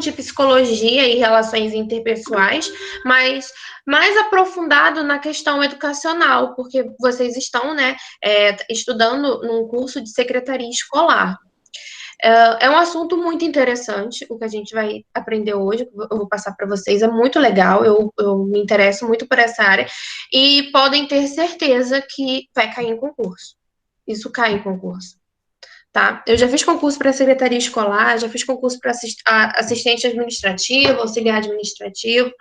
de psicologia e relações interpessoais, mas mais aprofundado na questão educacional, porque vocês estão, né, estudando num curso de secretaria escolar. É um assunto muito interessante, o que a gente vai aprender hoje, eu vou passar para vocês, é muito legal, eu me interesso muito por essa área, e podem ter certeza que vai cair em concurso. Isso cai em concurso, tá? Eu já fiz concurso para secretaria escolar, já fiz concurso para assistente administrativo, auxiliar administrativo,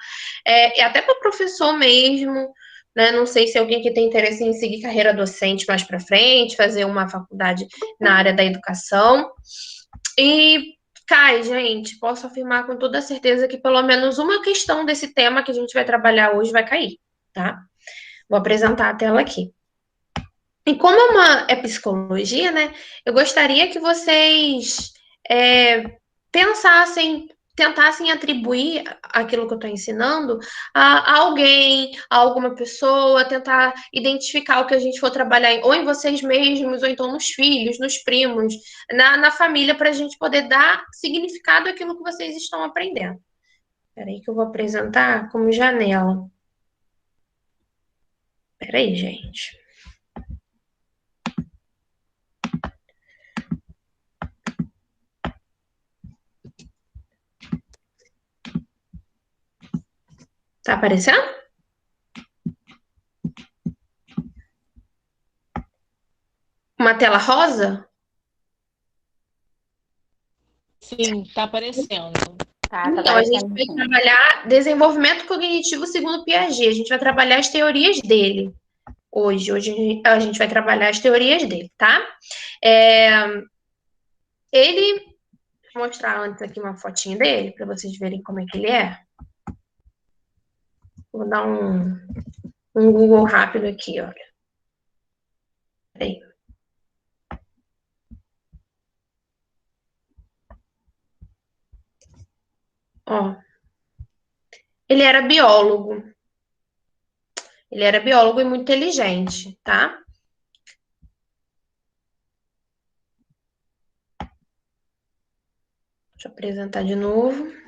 e até para professor mesmo, né? Não sei se alguém aqui tem interesse em seguir carreira docente mais para frente, fazer uma faculdade na área da educação. E cai, gente, posso afirmar com toda certeza que pelo menos uma questão desse tema que a gente vai trabalhar hoje vai cair, tá? Vou apresentar a tela aqui. E como é psicologia, né? Eu gostaria que vocês pensassem, tentassem atribuir aquilo que eu estou ensinando a alguém, a alguma pessoa, tentar identificar o que a gente for trabalhar ou em vocês mesmos, ou então nos filhos, nos primos, na família, para a gente poder dar significado àquilo que vocês estão aprendendo. Espera aí que eu vou apresentar como janela. Espera aí, gente. Tá aparecendo? Uma tela rosa? Sim, tá aparecendo. Então, a gente vai trabalhar desenvolvimento cognitivo segundo Piaget. A gente vai trabalhar as teorias dele hoje. Hoje a gente vai trabalhar as teorias dele, tá? Ele... Vou mostrar antes aqui uma fotinha dele, para vocês verem como é que ele é. Vou dar um Google rápido aqui, olha. Peraí. Ó. Ele era biólogo. Ele era biólogo e muito inteligente, tá? Deixa eu apresentar de novo.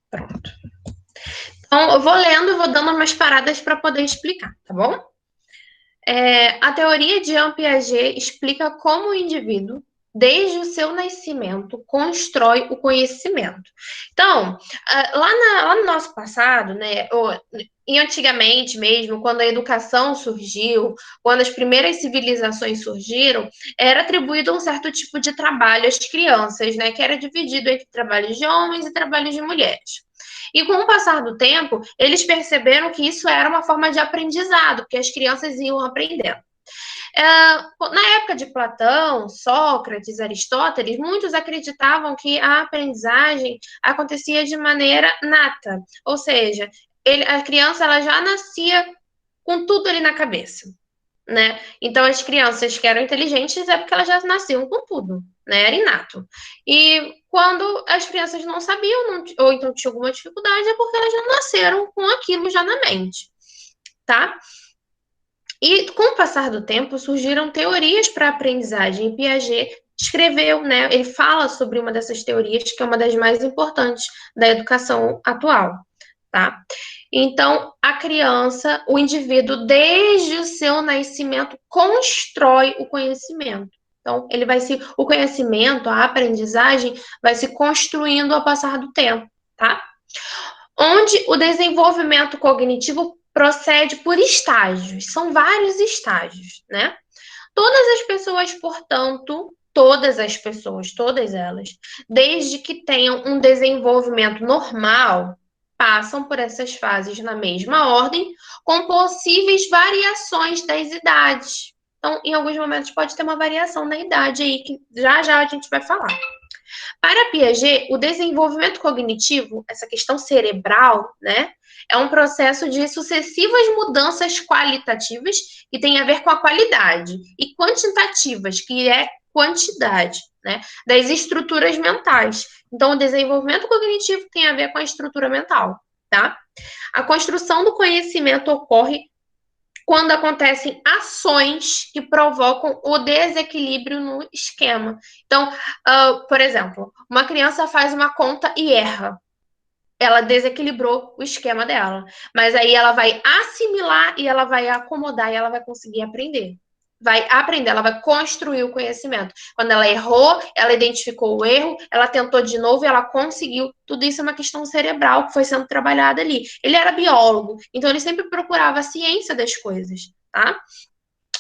Pronto. Então, eu vou lendo e vou dando umas paradas para poder explicar, tá bom? A teoria de Jean Piaget explica como o indivíduo, desde o seu nascimento, constrói o conhecimento. Então, lá no nosso passado, né, e antigamente mesmo, quando a educação surgiu, quando as primeiras civilizações surgiram, era atribuído um certo tipo de trabalho às crianças, né, que era dividido entre trabalhos de homens e trabalhos de mulheres. E com o passar do tempo, eles perceberam que isso era uma forma de aprendizado, porque as crianças iam aprendendo. Na época de Platão, Sócrates, Aristóteles, muitos acreditavam que a aprendizagem acontecia de maneira nata, ou seja, a criança ela já nascia com tudo ali na cabeça, né? Então, as crianças que eram inteligentes é porque elas já nasciam com tudo, né? Era inato. E quando as crianças não sabiam, ou então tinham alguma dificuldade, é porque elas já nasceram com aquilo já na mente, tá? E com o passar do tempo, surgiram teorias para a aprendizagem. E Piaget escreveu, né? Ele fala sobre uma dessas teorias, que é uma das mais importantes da educação atual, tá? Então, a criança, o indivíduo, desde o seu nascimento, constrói o conhecimento. Então, o conhecimento, a aprendizagem, vai se construindo ao passar do tempo, tá? Onde o desenvolvimento cognitivo procede por estágios, são vários estágios, né? Todas as pessoas, portanto, todas elas, desde que tenham um desenvolvimento normal, passam por essas fases na mesma ordem, com possíveis variações das idades. Então, em alguns momentos pode ter uma variação na idade aí, que já já a gente vai falar. Para Piaget, o desenvolvimento cognitivo, essa questão cerebral, né, é um processo de sucessivas mudanças qualitativas que tem a ver com a qualidade, e quantitativas, que é quantidade, né, das estruturas mentais. Então, o desenvolvimento cognitivo tem a ver com a estrutura mental, tá? A construção do conhecimento ocorre quando acontecem ações que provocam o desequilíbrio no esquema. Então, por exemplo, uma criança faz uma conta e erra. Ela desequilibrou o esquema dela. Mas aí ela vai assimilar e ela vai acomodar e ela vai conseguir aprender. Vai aprender, ela vai construir o conhecimento. Quando ela errou, ela identificou o erro, ela tentou de novo e ela conseguiu. Tudo isso é uma questão cerebral que foi sendo trabalhada ali. Ele era biólogo, então ele sempre procurava a ciência das coisas, tá?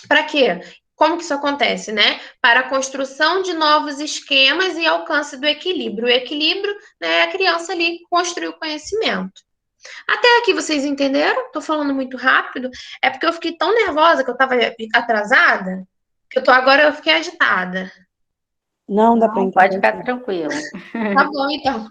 Para quê? Como que isso acontece, né? Para a construção de novos esquemas e alcance do equilíbrio. O equilíbrio, né, é a criança ali construir o conhecimento. Até aqui vocês entenderam? Tô falando muito rápido. É porque eu fiquei tão nervosa que eu tava atrasada, que agora eu fiquei agitada. Não, dá para Não, entender. pode ficar tranquila. Tá bom, então.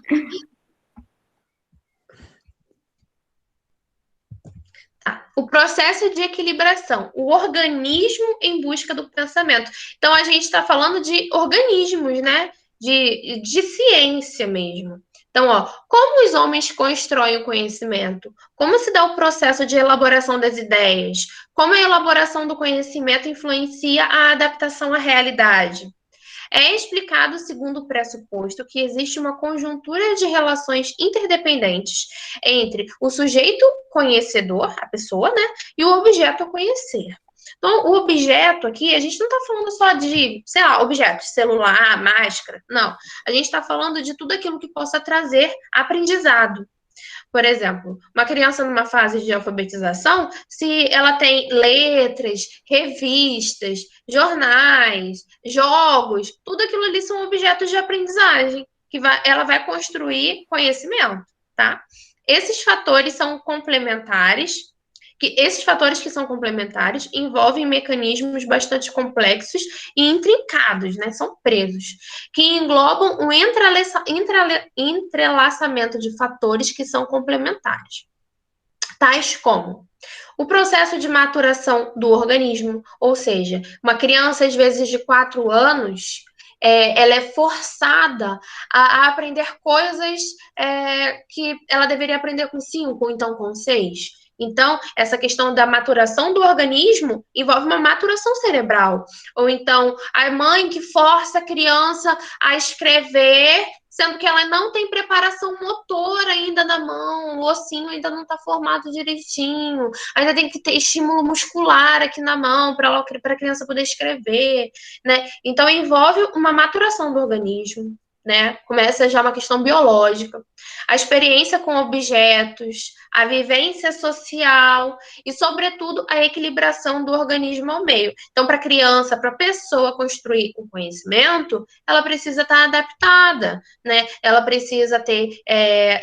O processo de equilibração, o organismo em busca do pensamento. Então, a gente está falando de organismos, né? De ciência mesmo. Então, ó, como os homens constroem o conhecimento? Como se dá o processo de elaboração das ideias? Como a elaboração do conhecimento influencia a adaptação à realidade? É explicado segundo o pressuposto que existe uma conjuntura de relações interdependentes entre o sujeito conhecedor, a pessoa, né, e o objeto a conhecer. Então, o objeto aqui, a gente não está falando só de, sei lá, objetos, celular, máscara, não. A gente está falando de tudo aquilo que possa trazer aprendizado. Por exemplo, uma criança numa fase de alfabetização, se ela tem letras, revistas, jornais, jogos, tudo aquilo ali são objetos de aprendizagem, que ela vai construir conhecimento, tá? Esses fatores são complementares, esses fatores que são complementares envolvem mecanismos bastante complexos e intrincados, né? São presos, que englobam um entrelaçamento de fatores que são complementares, tais como o processo de maturação do organismo, ou seja, uma criança, às vezes, de 4 anos, ela é forçada a aprender coisas que ela deveria aprender com 5, ou então com 6. Então, essa questão da maturação do organismo envolve uma maturação cerebral. Ou então, a mãe que força a criança a escrever, sendo que ela não tem preparação motora ainda na mão, o ossinho ainda não está formado direitinho, ainda tem que ter estímulo muscular aqui na mão para a criança poder escrever, né? Então, envolve uma maturação do organismo, né? Começa já uma questão biológica. A experiência com objetos, a vivência social e, sobretudo, a equilibração do organismo ao meio. Então, para a criança, para a pessoa construir o conhecimento, ela precisa estar adaptada, né? Ela precisa ter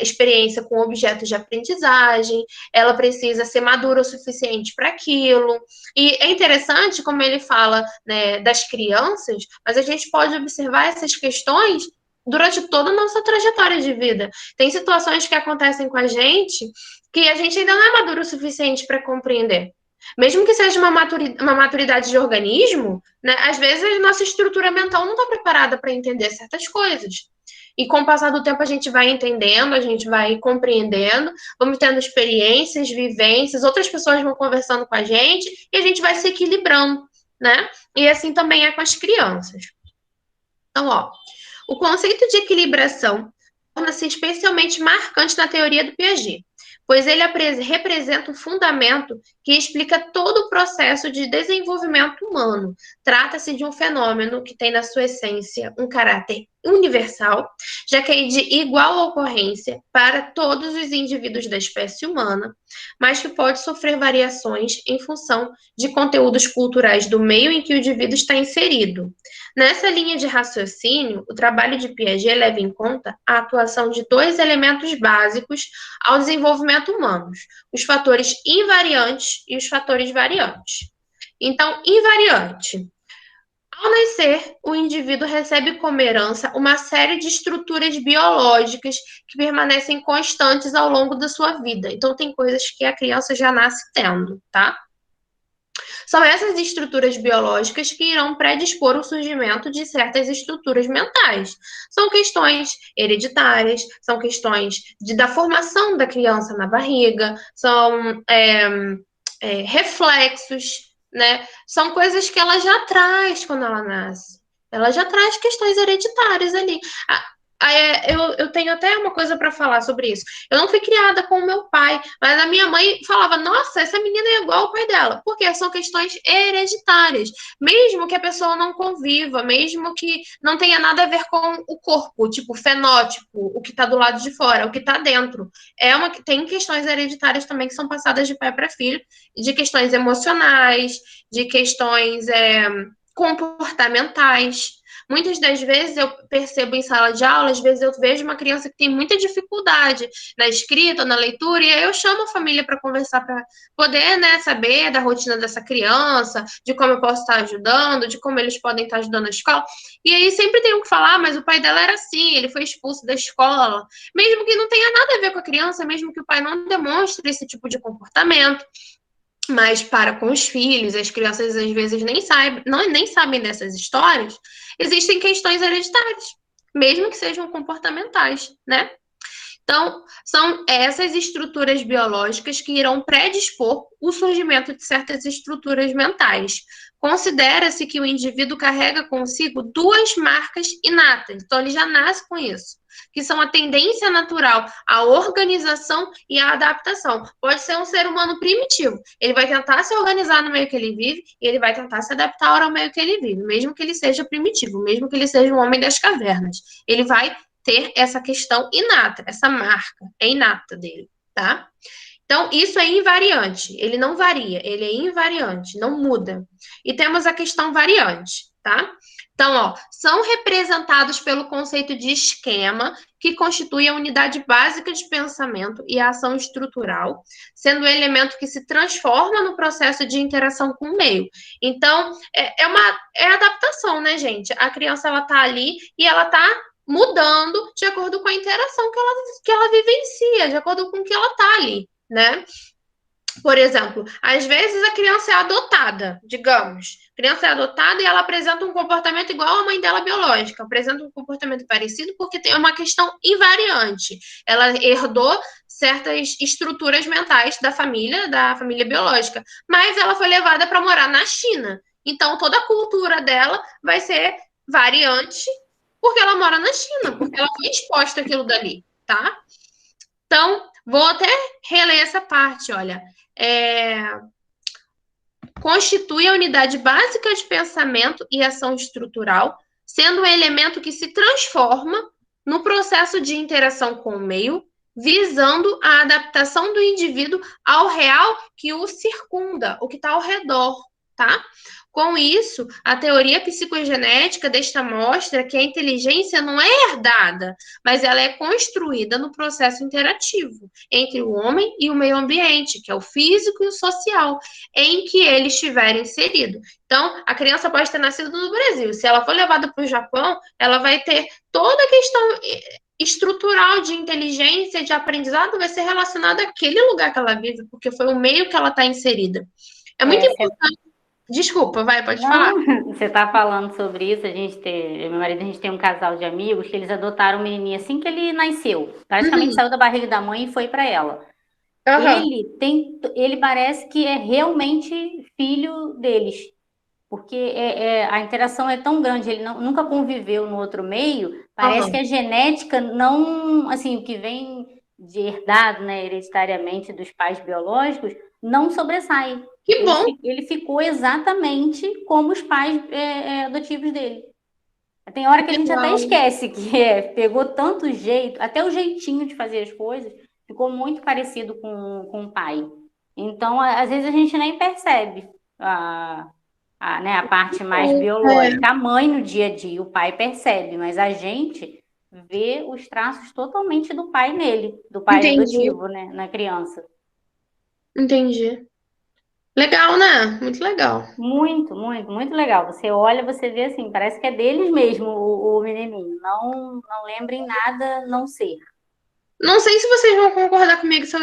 experiência com objetos de aprendizagem, ela precisa ser madura o suficiente para aquilo. E é interessante como ele fala, né, das crianças, mas a gente pode observar essas questões durante toda a nossa trajetória de vida. Tem situações que acontecem com a gente que a gente ainda não é maduro o suficiente para compreender. Mesmo que seja uma maturidade de organismo, né, às vezes a nossa estrutura mental não está preparada para entender certas coisas. E com o passar do tempo a gente vai entendendo, a gente vai compreendendo, vamos tendo experiências, vivências, outras pessoas vão conversando com a gente e a gente vai se equilibrando, né? E assim também é com as crianças. Então, ó, o conceito de equilibração torna-se especialmente marcante na teoria do Piaget, pois ele representa o fundamento que explica todo o processo de desenvolvimento humano. Trata-se de um fenômeno que tem na sua essência um caráter universal, já que é de igual ocorrência para todos os indivíduos da espécie humana, mas que pode sofrer variações em função de conteúdos culturais do meio em que o indivíduo está inserido. Nessa linha de raciocínio, o trabalho de Piaget leva em conta a atuação de 2 elementos básicos ao desenvolvimento humano: os fatores invariantes e os fatores variantes. Então, invariante. Ao nascer, o indivíduo recebe como herança uma série de estruturas biológicas que permanecem constantes ao longo da sua vida. Então, tem coisas que a criança já nasce tendo, tá? São essas estruturas biológicas que irão predispor o surgimento de certas estruturas mentais. São questões hereditárias, são questões da formação da criança na barriga, são reflexos, né? São coisas que ela já traz quando ela nasce. Ela já traz questões hereditárias ali. Eu tenho até uma coisa para falar sobre isso. Eu não fui criada com o meu pai, mas a minha mãe falava: Nossa, essa menina é igual ao pai dela. Porque são questões hereditárias. Mesmo que a pessoa não conviva, mesmo que não tenha nada a ver com o corpo, tipo o fenótipo, o que está do lado de fora, o que está dentro. Tem questões hereditárias também que são passadas de pai para filho, de questões emocionais, de questões comportamentais. Muitas das vezes eu percebo em sala de aula, às vezes eu vejo uma criança que tem muita dificuldade na escrita, na leitura, e aí eu chamo a família para conversar, para poder, né, saber da rotina dessa criança, de como eu posso estar ajudando, de como eles podem estar ajudando na escola. E aí sempre tenho que falar, mas o pai dela era assim, ele foi expulso da escola. Mesmo que não tenha nada a ver com a criança, mesmo que o pai não demonstre esse tipo de comportamento. Mas para com os filhos, as crianças às vezes nem sabem dessas histórias, existem questões hereditárias, mesmo que sejam comportamentais, né? Então, são essas estruturas biológicas que irão predispor o surgimento de certas estruturas mentais. Considera-se que o indivíduo carrega consigo duas marcas inatas, então ele já nasce com isso, que são a tendência natural à organização e à adaptação. Pode ser um ser humano primitivo, ele vai tentar se organizar no meio que ele vive e ele vai tentar se adaptar ao meio que ele vive, mesmo que ele seja primitivo, mesmo que ele seja um homem das cavernas. Ele vai ter essa questão inata, essa marca é inata dele, tá? Então, isso é invariante, ele não varia, ele é invariante, não muda. E temos a questão variante, tá? Então, ó, são representados pelo conceito de esquema, que constitui a unidade básica de pensamento e a ação estrutural, sendo o elemento que se transforma no processo de interação com o meio. Então, é adaptação, né, gente? A criança, ela tá ali e ela tá mudando de acordo com a interação que ela vivencia, de acordo com o que ela tá ali, né? Por exemplo, às vezes a criança é adotada, digamos. A criança é adotada e ela apresenta um comportamento igual à mãe dela biológica, apresenta um comportamento parecido porque tem uma questão invariante. Ela herdou certas estruturas mentais da família biológica, mas ela foi levada para morar na China. Então, toda a cultura dela vai ser variante porque ela mora na China, porque ela foi exposta àquilo dali, tá? Então, vou até reler essa parte, olha. Constitui a unidade básica de pensamento e ação estrutural, sendo um elemento que se transforma no processo de interação com o meio, visando a adaptação do indivíduo ao real que o circunda, o que está ao redor, tá? Com isso, a teoria psicogenética desta mostra que a inteligência não é herdada, mas ela é construída no processo interativo entre o homem e o meio ambiente, que é o físico e o social, em que ele estiver inserido. Então, a criança pode ter nascido no Brasil. Se ela for levada para o Japão, ela vai ter toda a questão estrutural de inteligência, de aprendizado, vai ser relacionada àquele lugar que ela vive, porque foi o meio que ela está inserida. É muito importante. Desculpa, pode falar. Você está falando sobre isso, meu marido, a gente tem um casal de amigos que eles adotaram um menininho assim que ele nasceu. Praticamente saiu da barriga da mãe e foi para ela. Ele parece que é realmente filho deles, porque a interação é tão grande, ele nunca conviveu no outro meio, parece que a genética não, assim, o que vem de herdado, né, hereditariamente dos pais biológicos, não sobressai. Que bom! Ele ficou exatamente como os pais adotivos dele. Tem hora que a gente até esquece que pegou tanto jeito, até o jeitinho de fazer as coisas, ficou muito parecido com o pai. Então, às vezes a gente nem percebe a parte mais biológica. A mãe no dia a dia, o pai percebe, mas a gente vê os traços totalmente do pai nele, do pai adotivo, né, na criança. Entendi. Legal, né? Muito legal. Muito, muito, muito legal. Você olha, você vê assim, parece que é deles mesmo o menininho. Não lembra em nada não ser. Não sei se vocês vão concordar comigo se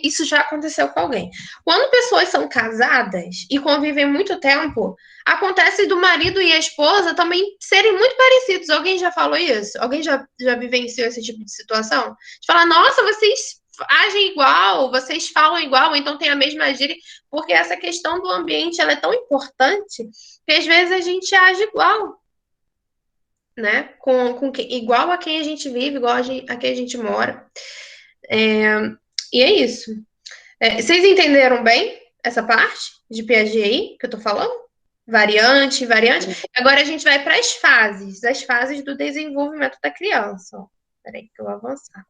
isso já aconteceu com alguém. Quando pessoas são casadas e convivem muito tempo, acontece do marido e a esposa também serem muito parecidos. Alguém já falou isso? Alguém já vivenciou esse tipo de situação? De falar, nossa, vocês agem igual, vocês falam igual, então tem a mesma gíria, porque essa questão do ambiente ela é tão importante que às vezes a gente age igual, né? Igual a quem a gente vive, igual a quem a gente mora. E é isso. Vocês entenderam bem essa parte de Piaget aí que eu tô falando? Variante. Agora a gente vai para as fases do desenvolvimento da criança. Peraí, que eu vou avançar.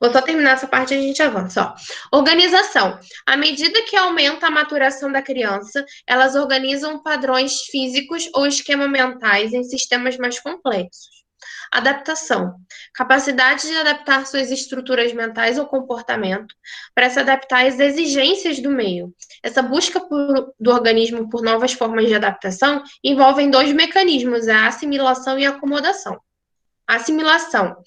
Vou só terminar essa parte e a gente avança. Organização. À medida que aumenta a maturação da criança, elas organizam padrões físicos ou esquemas mentais em sistemas mais complexos. Adaptação. Capacidade de adaptar suas estruturas mentais ou comportamento para se adaptar às exigências do meio. Essa busca do organismo por novas formas de adaptação envolve dois mecanismos, a assimilação e a acomodação. A assimilação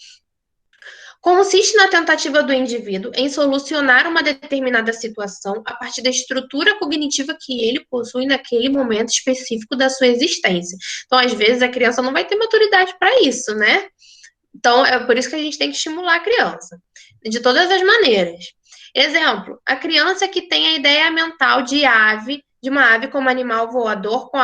consiste na tentativa do indivíduo em solucionar uma determinada situação a partir da estrutura cognitiva que ele possui naquele momento específico da sua existência. Então, às vezes, a criança não vai ter maturidade para isso, né? Então, é por isso que a gente tem que estimular a criança, de todas as maneiras. Exemplo, a criança que tem a ideia mental de uma ave como animal voador com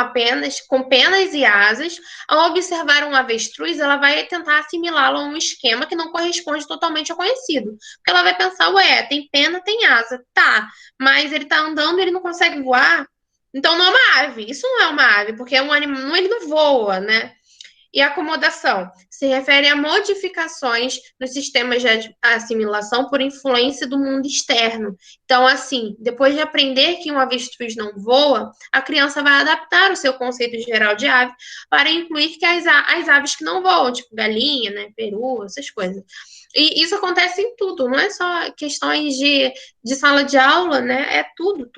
penas e asas, ao observar um avestruz, ela vai tentar assimilá-lo a um esquema que não corresponde totalmente ao conhecido. Porque ela vai pensar, ué, tem pena, tem asa, tá, mas ele tá andando e ele não consegue voar, então não é uma ave. Isso não é uma ave, porque é um animal, ele não voa, né? E acomodação se refere a modificações nos sistemas de assimilação por influência do mundo externo. Então, assim, depois de aprender que um avestruz não voa, a criança vai adaptar o seu conceito geral de ave para incluir que as aves que não voam, tipo galinha, né, peru, essas coisas. E isso acontece em tudo, não é só questões de sala de aula, né? É tudo.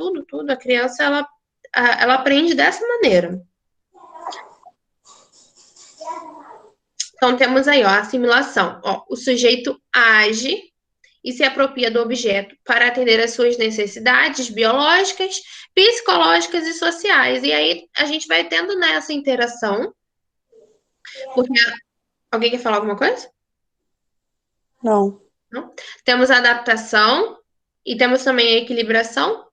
A criança, ela aprende dessa maneira. Então, temos aí, ó, a assimilação. Ó, o sujeito age e se apropria do objeto para atender às suas necessidades biológicas, psicológicas e sociais. E aí, a gente vai tendo nessa interação. Porque... Alguém quer falar alguma coisa? Não. Não? Temos a adaptação e temos também a equilibração.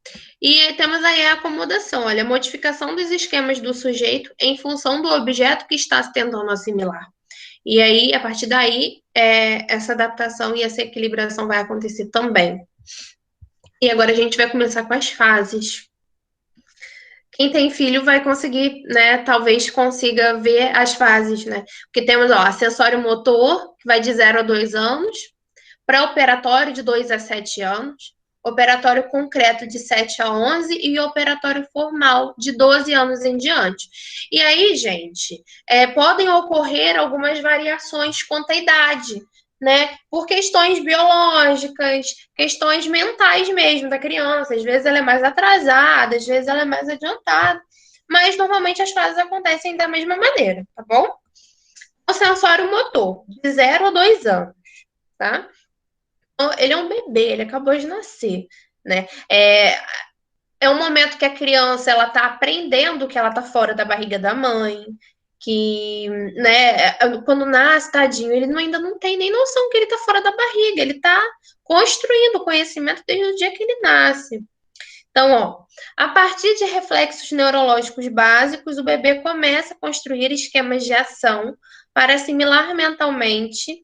E temos aí a acomodação, olha, a modificação dos esquemas do sujeito em função do objeto que está tentando assimilar. E aí, a partir daí, essa adaptação e essa equilibração vai acontecer também. E agora a gente vai começar com as fases. Quem tem filho vai conseguir, né, talvez consiga ver as fases, né? Porque temos, ó, acessório motor, que vai de 0 a 2 anos, pré-operatório de 2 a 7 anos, operatório concreto de 7 a 11 e operatório formal de 12 anos em diante. E aí, gente, podem ocorrer algumas variações quanto à idade, né? Por questões biológicas, questões mentais mesmo da criança. Às vezes ela é mais atrasada, às vezes ela é mais adiantada, mas normalmente as fases acontecem da mesma maneira, tá bom? O sensório motor, de 0 a 2 anos, tá? Ele é um bebê, ele acabou de nascer, né? É um momento que a criança ela tá aprendendo que ela tá fora da barriga da mãe, que, né, quando nasce, tadinho, ele ainda não tem nem noção que ele tá fora da barriga, ele tá construindo o conhecimento desde o dia que ele nasce. Então, ó, a partir de reflexos neurológicos básicos, o bebê começa a construir esquemas de ação para assimilar mentalmente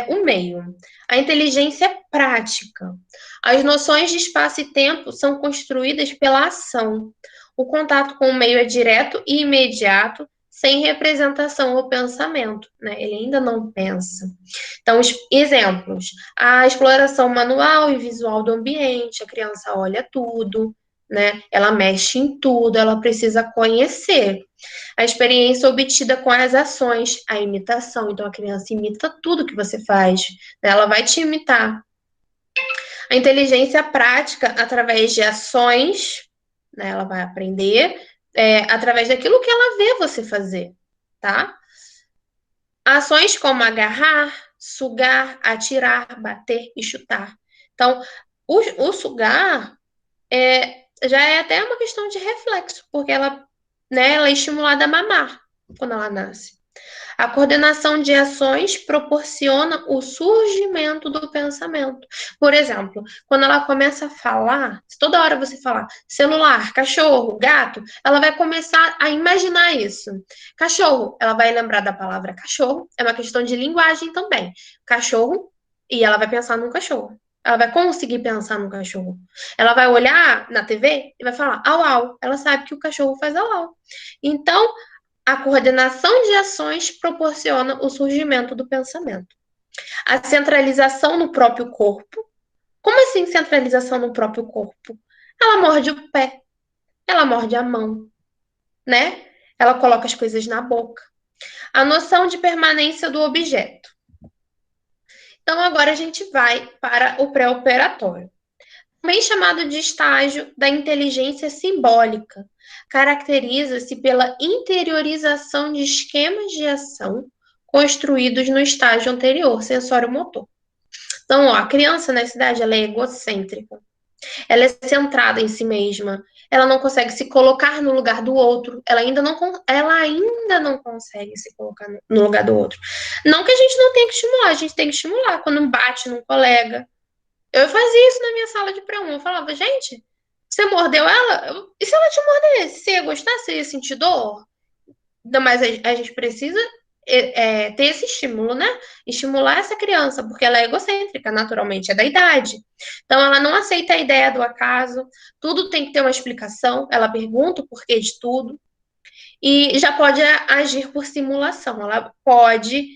o meio. A inteligência é prática. As noções de espaço e tempo são construídas pela ação. O contato com o meio é direto e imediato, sem representação ou pensamento, né? Ele ainda não pensa. Então, exemplos: a exploração manual e visual do ambiente, a criança olha tudo, né? Ela mexe em tudo, ela precisa conhecer. A experiência obtida com as ações, a imitação. Então, a criança imita tudo que você faz, né? Ela vai te imitar. A inteligência prática, através de ações, né? Ela vai aprender através daquilo que ela vê você fazer, tá? Ações como agarrar, sugar, atirar, bater e chutar. Então, o sugar já é até uma questão de reflexo, porque ela é estimulada a mamar quando ela nasce. A coordenação de ações proporciona o surgimento do pensamento. Por exemplo, quando ela começa a falar, se toda hora você falar celular, cachorro, gato, ela vai começar a imaginar isso. Cachorro, ela vai lembrar da palavra cachorro, é uma questão de linguagem também. Cachorro, e ela vai pensar num cachorro. Ela vai conseguir pensar num cachorro. Ela vai olhar na TV e vai falar au, au. Ela sabe que o cachorro faz au, au. Então, a coordenação de ações proporciona o surgimento do pensamento. A centralização no próprio corpo. Como assim centralização no próprio corpo? Ela morde o pé, ela morde a mão, né? Ela coloca as coisas na boca. A noção de permanência do objeto. Então, agora a gente vai para o pré-operatório. Também chamado de estágio da inteligência simbólica, caracteriza-se pela interiorização de esquemas de ação construídos no estágio anterior, sensório-motor. Então, a criança nessa idade, ela é egocêntrica, ela é centrada em si mesma, ela não consegue se colocar no lugar do outro, ela ainda não consegue se colocar no lugar do outro. Não que a gente não tenha que estimular, a gente tem que estimular quando bate num colega. Eu fazia isso na minha sala de pré-1. Eu falava, gente, você mordeu ela? E se ela te mordesse? Você ia gostar? Você ia sentir dor? Mas a gente precisa ter esse estímulo, né? Estimular essa criança, porque ela é egocêntrica, naturalmente, é da idade. Então, ela não aceita a ideia do acaso, tudo tem que ter uma explicação, ela pergunta o porquê de tudo, e já pode agir por simulação, ela pode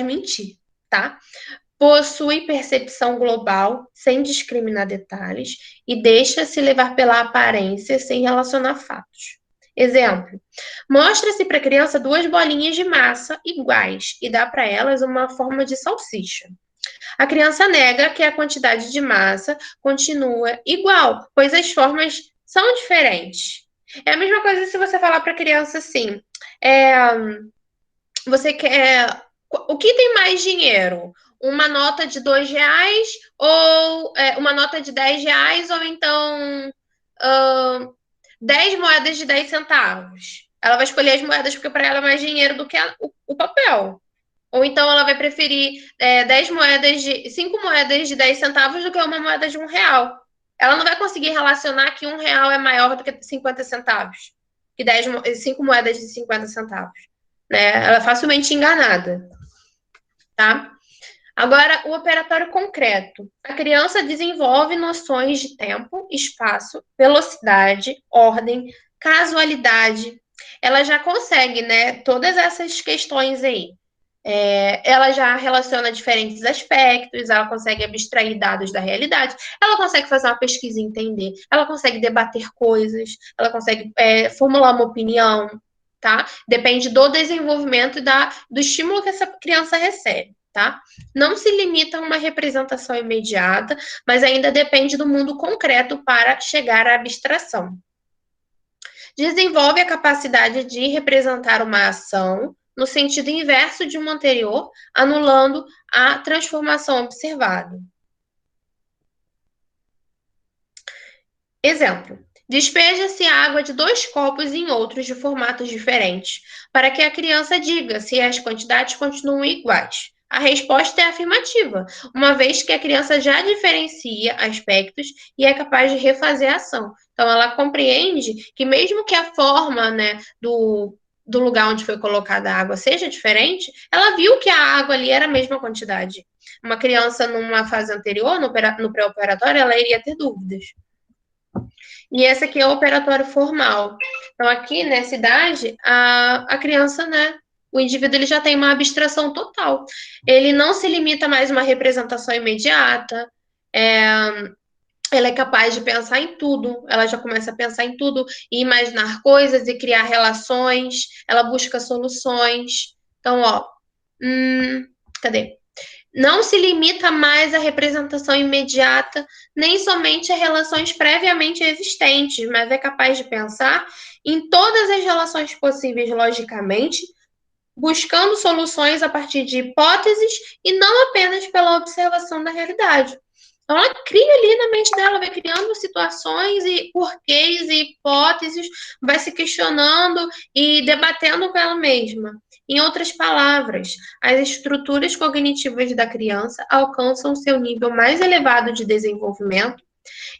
mentir, tá? Possui percepção global, sem discriminar detalhes, e deixa-se levar pela aparência, sem relacionar fatos. Exemplo, mostra-se para a criança duas bolinhas de massa iguais e dá para elas uma forma de salsicha. A criança nega que a quantidade de massa continua igual, pois as formas são diferentes. É a mesma coisa se você falar para a criança assim, você quer... O que tem mais dinheiro? Uma nota de R$ 2 ou uma nota de R$ 10 ou então 10 moedas de 10 centavos. Ela vai escolher as moedas porque para ela é mais dinheiro do que o papel. Ou então ela vai preferir 5 moedas de 10 centavos do que uma moeda de R$ 1. Ela não vai conseguir relacionar que R$ 1 é maior do que 50 centavos. Que 5 moedas de 50 centavos. Né? Ela é facilmente enganada. Tá? Agora, o operatório concreto. A criança desenvolve noções de tempo, espaço, velocidade, ordem, casualidade. Ela já consegue, né, todas essas questões aí. Ela já relaciona diferentes aspectos, ela consegue abstrair dados da realidade, ela consegue fazer uma pesquisa e entender, ela consegue debater coisas, ela consegue formular uma opinião, tá? Depende do desenvolvimento e do estímulo que essa criança recebe. Tá? Não se limita a uma representação imediata, mas ainda depende do mundo concreto para chegar à abstração. Desenvolve a capacidade de representar uma ação no sentido inverso de uma anterior, anulando a transformação observada. Exemplo. Despeja-se água de 2 copos em outros de formatos diferentes, para que a criança diga se as quantidades continuam iguais. A resposta é afirmativa, uma vez que a criança já diferencia aspectos e é capaz de refazer a ação. Então, ela compreende que mesmo que a forma, né, do lugar onde foi colocada a água seja diferente, ela viu que a água ali era a mesma quantidade. Uma criança numa fase anterior, no pré-operatório, ela iria ter dúvidas. E esse aqui é o operatório formal. Então, aqui, nessa idade, a criança, né, o indivíduo ele já tem uma abstração total. Ele não se limita mais a uma representação imediata, ela é capaz de pensar em tudo, ela já começa a pensar em tudo, e imaginar coisas e criar relações, ela busca soluções. Então, cadê? Não se limita mais à representação imediata, nem somente a relações previamente existentes, mas é capaz de pensar em todas as relações possíveis logicamente, buscando soluções a partir de hipóteses e não apenas pela observação da realidade. Então, ela cria ali na mente dela, vai criando situações e porquês e hipóteses, vai se questionando e debatendo com ela mesma. Em outras palavras, as estruturas cognitivas da criança alcançam seu nível mais elevado de desenvolvimento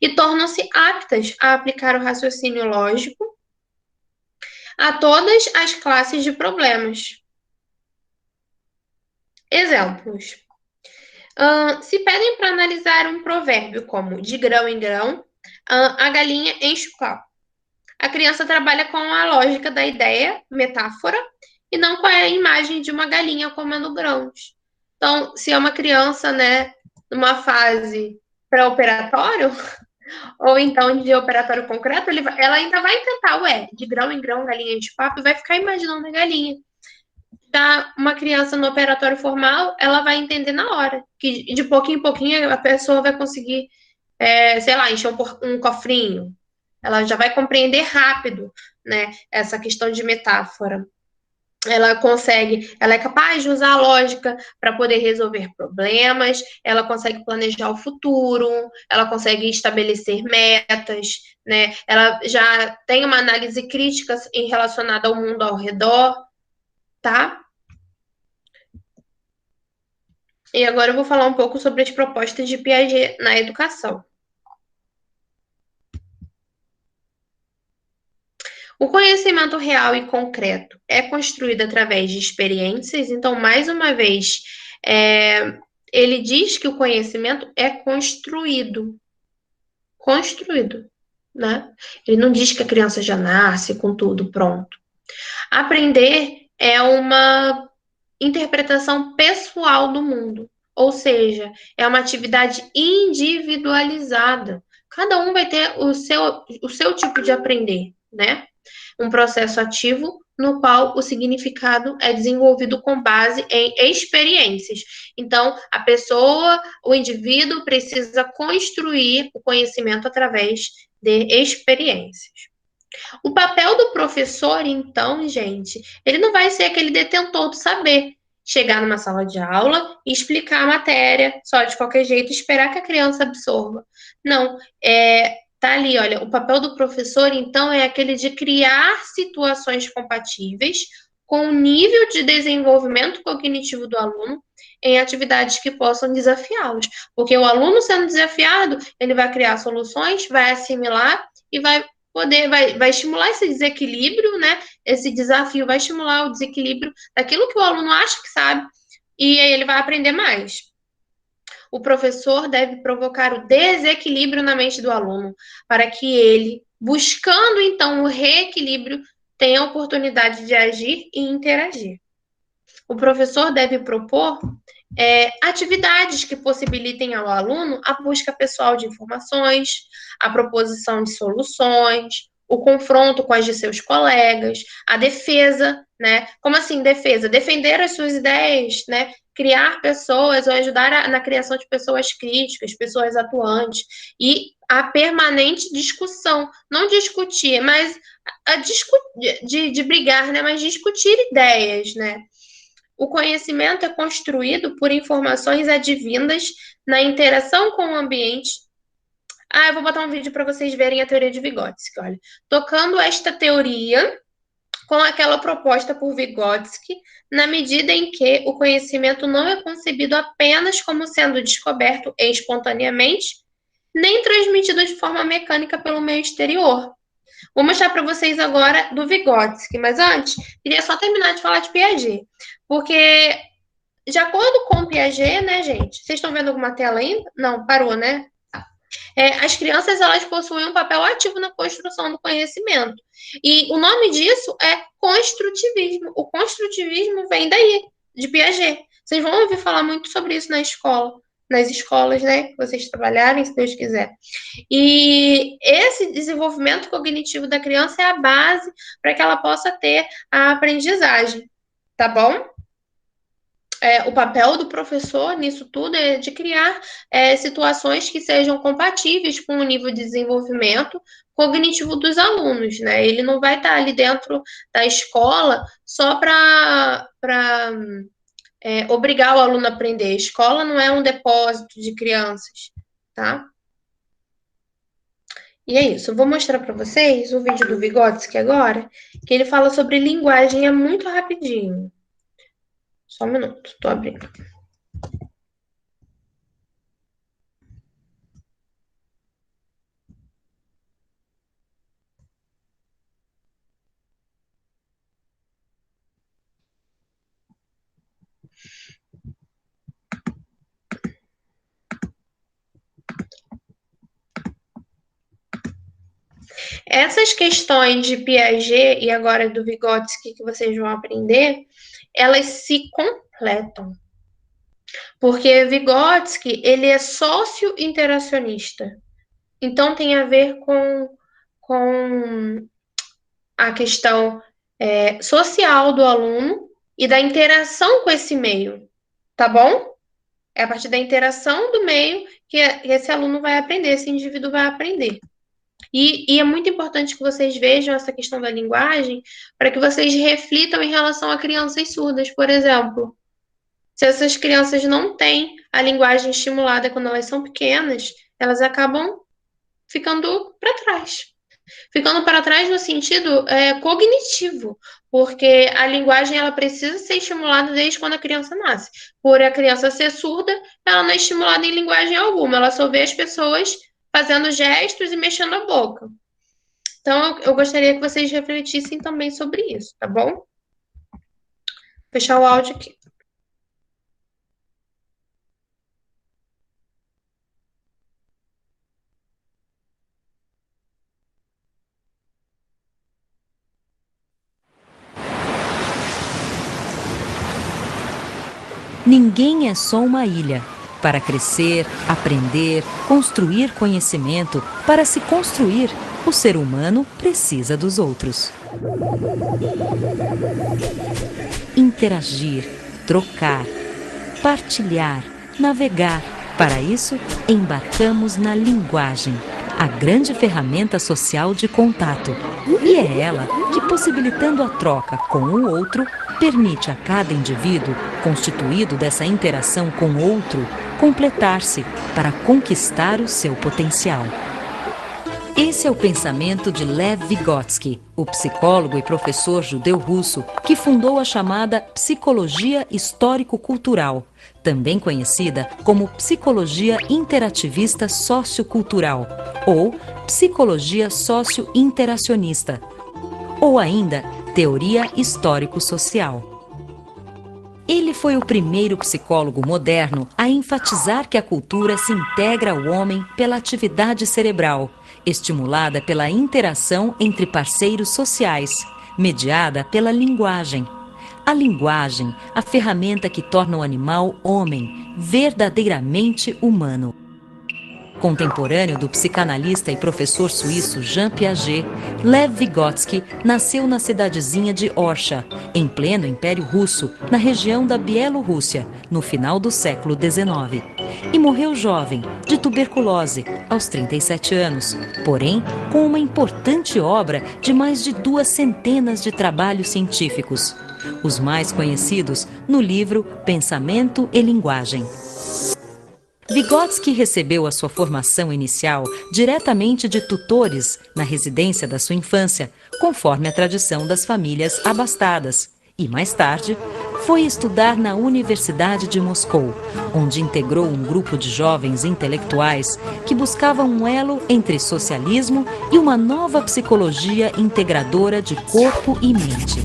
e tornam-se aptas a aplicar o raciocínio lógico a todas as classes de problemas. Exemplos. Se pedem para analisar um provérbio como de grão em grão, a galinha enche o pau. A criança trabalha com a lógica da ideia, metáfora, e não com a imagem de uma galinha comendo grãos. Então, se é uma criança, né, numa fase pré-operatório, ou então de operatório concreto, ela ainda vai tentar, de grão em grão, galinha de papo, e vai ficar imaginando a galinha. Já uma criança no operatório formal, ela vai entender na hora, que de pouquinho em pouquinho a pessoa vai conseguir, sei lá, encher um cofrinho. Ela já vai compreender rápido, né, essa questão de metáfora. Ela é capaz de usar a lógica para poder resolver problemas, ela consegue planejar o futuro, ela consegue estabelecer metas, né? Ela já tem uma análise crítica em relacionada ao mundo ao redor, tá? E agora eu vou falar um pouco sobre as propostas de Piaget na educação. O conhecimento real e concreto é construído através de experiências, então, mais uma vez, ele diz que o conhecimento é construído. Construído, né? Ele não diz que a criança já nasce com tudo pronto. Aprender é uma interpretação pessoal do mundo, ou seja, é uma atividade individualizada. Cada um vai ter o seu tipo de aprender, né? Um processo ativo no qual o significado é desenvolvido com base em experiências. Então, a pessoa, o indivíduo precisa construir o conhecimento através de experiências. O papel do professor, então, gente, ele não vai ser aquele detentor do saber. Chegar numa sala de aula e explicar a matéria só de qualquer jeito e esperar que a criança absorva. Não, tá ali, olha, o papel do professor, então, é aquele de criar situações compatíveis com o nível de desenvolvimento cognitivo do aluno em atividades que possam desafiá-los. Porque o aluno sendo desafiado, ele vai criar soluções, vai assimilar e vai estimular esse desequilíbrio, né? Esse desafio vai estimular o desequilíbrio daquilo que o aluno acha que sabe, e aí ele vai aprender mais. O professor deve provocar o desequilíbrio na mente do aluno, para que ele, buscando então o reequilíbrio, tenha a oportunidade de agir e interagir. O professor deve propor atividades que possibilitem ao aluno a busca pessoal de informações, a proposição de soluções, o confronto com as de seus colegas, a defesa, né? Como assim defesa? Defender as suas ideias, né? Criar pessoas ou ajudar na criação de pessoas críticas, pessoas atuantes e a permanente discussão, não discutir, mas de brigar, né? Mas discutir ideias, né? O conhecimento é construído por informações advindas na interação com o ambiente. Eu vou botar um vídeo para vocês verem a teoria de Vygotsky, olha. Tocando esta teoria com aquela proposta por Vygotsky, na medida em que o conhecimento não é concebido apenas como sendo descoberto espontaneamente, nem transmitido de forma mecânica pelo meio exterior. Vou mostrar para vocês agora do Vygotsky, mas antes, queria só terminar de falar de Piaget, porque, de acordo com Piaget, né, gente? Vocês estão vendo alguma tela ainda? Não, parou, né? As crianças, elas possuem um papel ativo na construção do conhecimento. E o nome disso é construtivismo. O construtivismo vem daí, de Piaget. Vocês vão ouvir falar muito sobre isso na escola, nas escolas, né, que vocês trabalharem, se Deus quiser. E esse desenvolvimento cognitivo da criança é a base para que ela possa ter a aprendizagem, tá bom? O papel do professor nisso tudo é de criar situações que sejam compatíveis com o nível de desenvolvimento cognitivo dos alunos, né? Ele não vai estar ali dentro da escola só para obrigar o aluno a aprender. A escola não é um depósito de crianças, tá? E é isso. Eu vou mostrar para vocês o vídeo do Vygotsky agora, que ele fala sobre linguagem, é muito rapidinho. Só um minuto, tô abrindo. Essas questões de Piaget e agora do Vygotsky que vocês vão aprender, elas se completam. Porque Vygotsky, ele é sócio-interacionista. Então, tem a ver com a questão social do aluno e da interação com esse meio, tá bom? É a partir da interação do meio que esse aluno vai aprender, esse indivíduo vai aprender. E é muito importante que vocês vejam essa questão da linguagem para que vocês reflitam em relação a crianças surdas, por exemplo. Se essas crianças não têm a linguagem estimulada quando elas são pequenas, elas acabam ficando para trás. Ficando para trás no sentido cognitivo, porque a linguagem ela precisa ser estimulada desde quando a criança nasce. Por a criança ser surda, ela não é estimulada em linguagem alguma, ela só vê as pessoas fazendo gestos e mexendo a boca. Então, eu gostaria que vocês refletissem também sobre isso, tá bom? Vou fechar o áudio aqui. Ninguém é só uma ilha. Para crescer, aprender, construir conhecimento, para se construir, o ser humano precisa dos outros. Interagir, trocar, partilhar, navegar. Para isso, embarcamos na linguagem, a grande ferramenta social de contato. E é ela que, possibilitando a troca com o outro, permite a cada indivíduo, constituído dessa interação com o outro, completar-se para conquistar o seu potencial. Esse é o pensamento de Lev Vygotsky, o psicólogo e professor judeu-russo que fundou a chamada psicologia histórico-cultural, também conhecida como psicologia interativista sociocultural ou psicologia socio-interacionista, ou ainda teoria histórico-social. Ele foi o primeiro psicólogo moderno a enfatizar que a cultura se integra ao homem pela atividade cerebral, estimulada pela interação entre parceiros sociais, mediada pela linguagem. A linguagem, a ferramenta que torna o animal homem, verdadeiramente humano. Contemporâneo do psicanalista e professor suíço Jean Piaget, Lev Vygotsky nasceu na cidadezinha de Orsha, em pleno Império Russo, na região da Bielorrússia, no final do século XIX. E morreu jovem, de tuberculose, aos 37 anos, porém com uma importante obra de mais de 200 de trabalhos científicos. Os mais conhecidos no livro Pensamento e Linguagem. Vygotsky recebeu a sua formação inicial diretamente de tutores na residência da sua infância, conforme a tradição das famílias abastadas, e mais tarde foi estudar na Universidade de Moscou, onde integrou um grupo de jovens intelectuais que buscavam um elo entre socialismo e uma nova psicologia integradora de corpo e mente.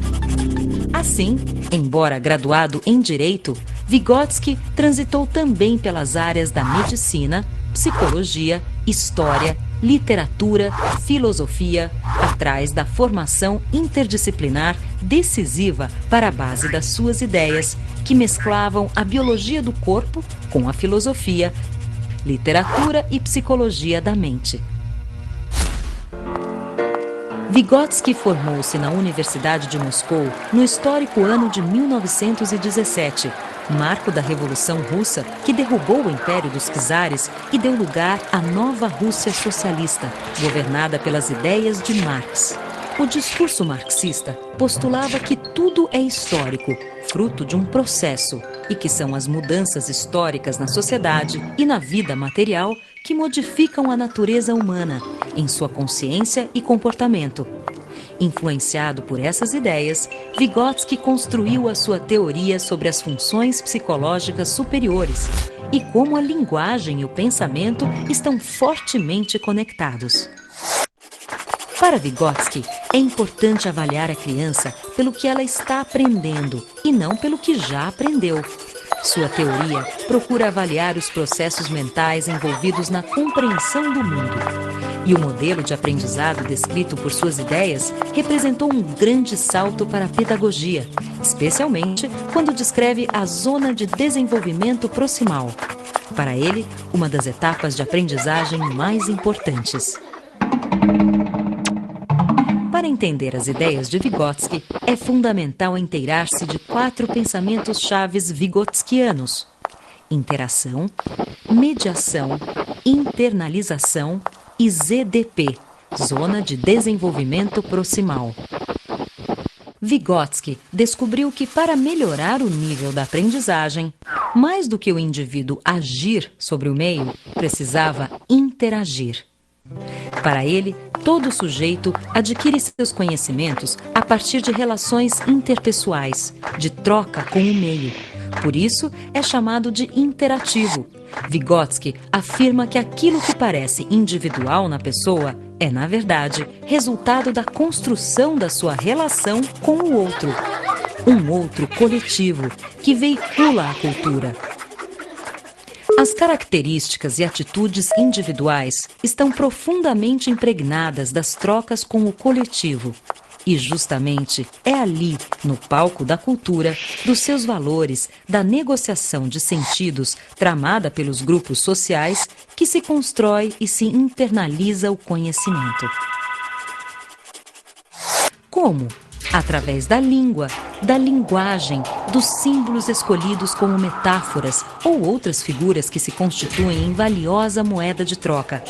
Assim, embora graduado em Direito, Vygotsky transitou também pelas áreas da medicina, psicologia, história, literatura, filosofia, atrás da formação interdisciplinar decisiva para a base das suas ideias, que mesclavam a biologia do corpo com a filosofia, literatura e psicologia da mente. Vygotsky formou-se na Universidade de Moscou no histórico ano de 1917, marco da Revolução Russa que derrubou o Império dos Czares e deu lugar à nova Rússia socialista, governada pelas ideias de Marx. O discurso marxista postulava que tudo é histórico, fruto de um processo e que são as mudanças históricas na sociedade e na vida material que modificam a natureza humana em sua consciência e comportamento. Influenciado por essas ideias, Vygotsky construiu a sua teoria sobre as funções psicológicas superiores e como a linguagem e o pensamento estão fortemente conectados. Para Vygotsky, é importante avaliar a criança pelo que ela está aprendendo e não pelo que já aprendeu. Sua teoria procura avaliar os processos mentais envolvidos na compreensão do mundo. E o modelo de aprendizado descrito por suas ideias representou um grande salto para a pedagogia, especialmente quando descreve a zona de desenvolvimento proximal. Para ele, uma das etapas de aprendizagem mais importantes. Para entender as ideias de Vygotsky, é fundamental inteirar-se de 4 pensamentos chaves vygotskianos: interação, mediação, internalização e ZDP, Zona de Desenvolvimento Proximal. Vygotsky descobriu que para melhorar o nível da aprendizagem, mais do que o indivíduo agir sobre o meio, precisava interagir. Para ele, todo sujeito adquire seus conhecimentos a partir de relações interpessoais, de troca com o meio. Por isso, é chamado de interativo. Vygotsky afirma que aquilo que parece individual na pessoa é, na verdade, resultado da construção da sua relação com o outro. Um outro coletivo que veicula a cultura. As características e atitudes individuais estão profundamente impregnadas das trocas com o coletivo. E justamente é ali, no palco da cultura, dos seus valores, da negociação de sentidos tramada pelos grupos sociais, que se constrói e se internaliza o conhecimento. Como? Através da língua, da linguagem, dos símbolos escolhidos como metáforas ou outras figuras que se constituem em valiosa moeda de troca.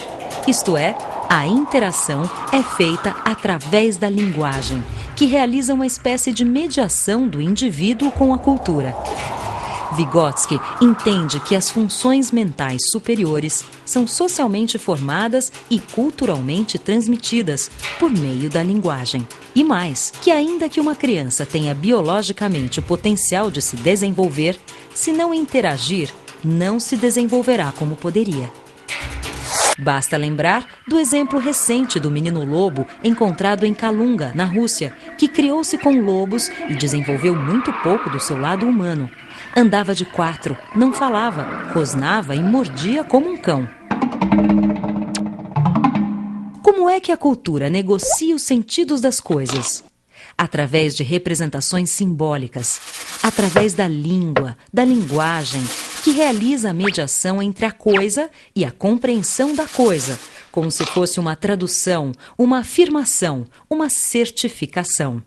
Isto é, a interação é feita através da linguagem, que realiza uma espécie de mediação do indivíduo com a cultura. Vygotsky entende que as funções mentais superiores são socialmente formadas e culturalmente transmitidas por meio da linguagem. E mais, que ainda que uma criança tenha biologicamente o potencial de se desenvolver, se não interagir, não se desenvolverá como poderia. Basta lembrar do exemplo recente do menino lobo encontrado em Kalunga, na Rússia, que criou-se com lobos e desenvolveu muito pouco do seu lado humano. Andava de 4, não falava, rosnava e mordia como um cão. Como é que a cultura negocia os sentidos das coisas? Através de representações simbólicas, através da língua, da linguagem, que realiza a mediação entre a coisa e a compreensão da coisa, como se fosse uma tradução, uma afirmação, uma certificação.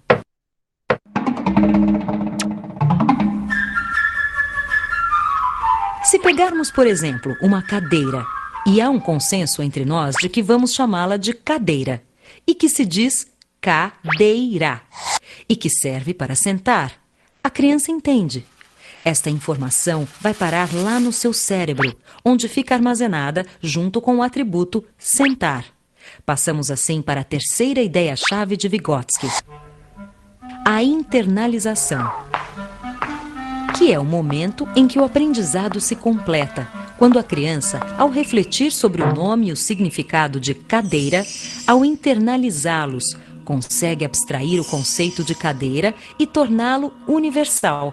Se pegarmos, por exemplo, uma cadeira, e há um consenso entre nós de que vamos chamá-la de cadeira, e que se diz cadeira, e que serve para sentar, a criança entende. Esta informação vai parar lá no seu cérebro, onde fica armazenada junto com o atributo sentar. Passamos assim para a terceira ideia-chave de Vygotsky: a internalização, que é o momento em que o aprendizado se completa, quando a criança, ao refletir sobre o nome e o significado de cadeira, ao internalizá-los, consegue abstrair o conceito de cadeira e torná-lo universal.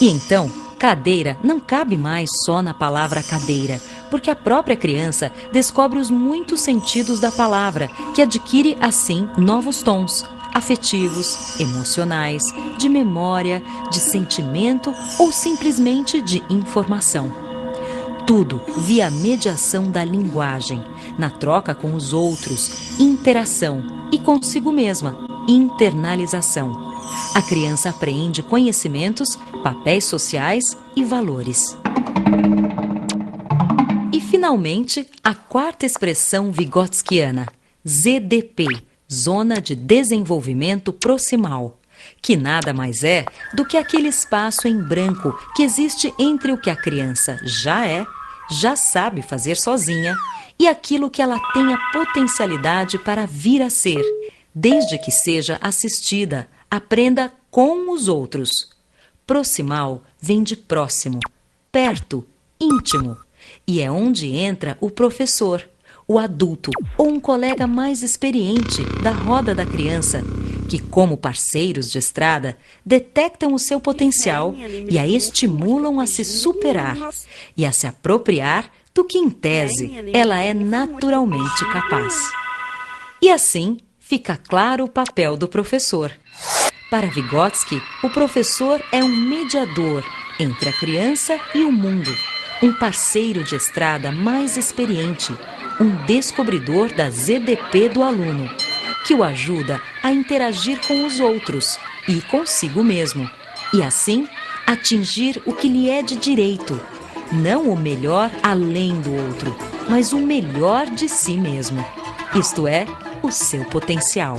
E então, cadeira não cabe mais só na palavra cadeira, porque a própria criança descobre os muitos sentidos da palavra, que adquire, assim, novos tons afetivos, emocionais, de memória, de sentimento ou simplesmente de informação. Tudo via mediação da linguagem, na troca com os outros, interação, e consigo mesma, internalização. A criança apreende conhecimentos, papéis sociais e valores. E, finalmente, a quarta expressão vygotskiana, ZDP, Zona de Desenvolvimento Proximal, que nada mais é do que aquele espaço em branco que existe entre o que a criança já é, já sabe fazer sozinha, e aquilo que ela tem a potencialidade para vir a ser, desde que seja assistida, aprenda com os outros. Proximal vem de próximo, perto, íntimo, e é onde entra o professor, o adulto ou um colega mais experiente da roda da criança, que, como parceiros de estrada, detectam o seu potencial e a estimulam a se superar e a se apropriar do que, em tese, ela é naturalmente capaz. E assim fica claro o papel do professor. Para Vygotsky, o professor é um mediador entre a criança e o mundo, um parceiro de estrada mais experiente, um descobridor da ZDP do aluno, que o ajuda a interagir com os outros e consigo mesmo, e assim atingir o que lhe é de direito, não o melhor além do outro, mas o melhor de si mesmo, isto é, o seu potencial.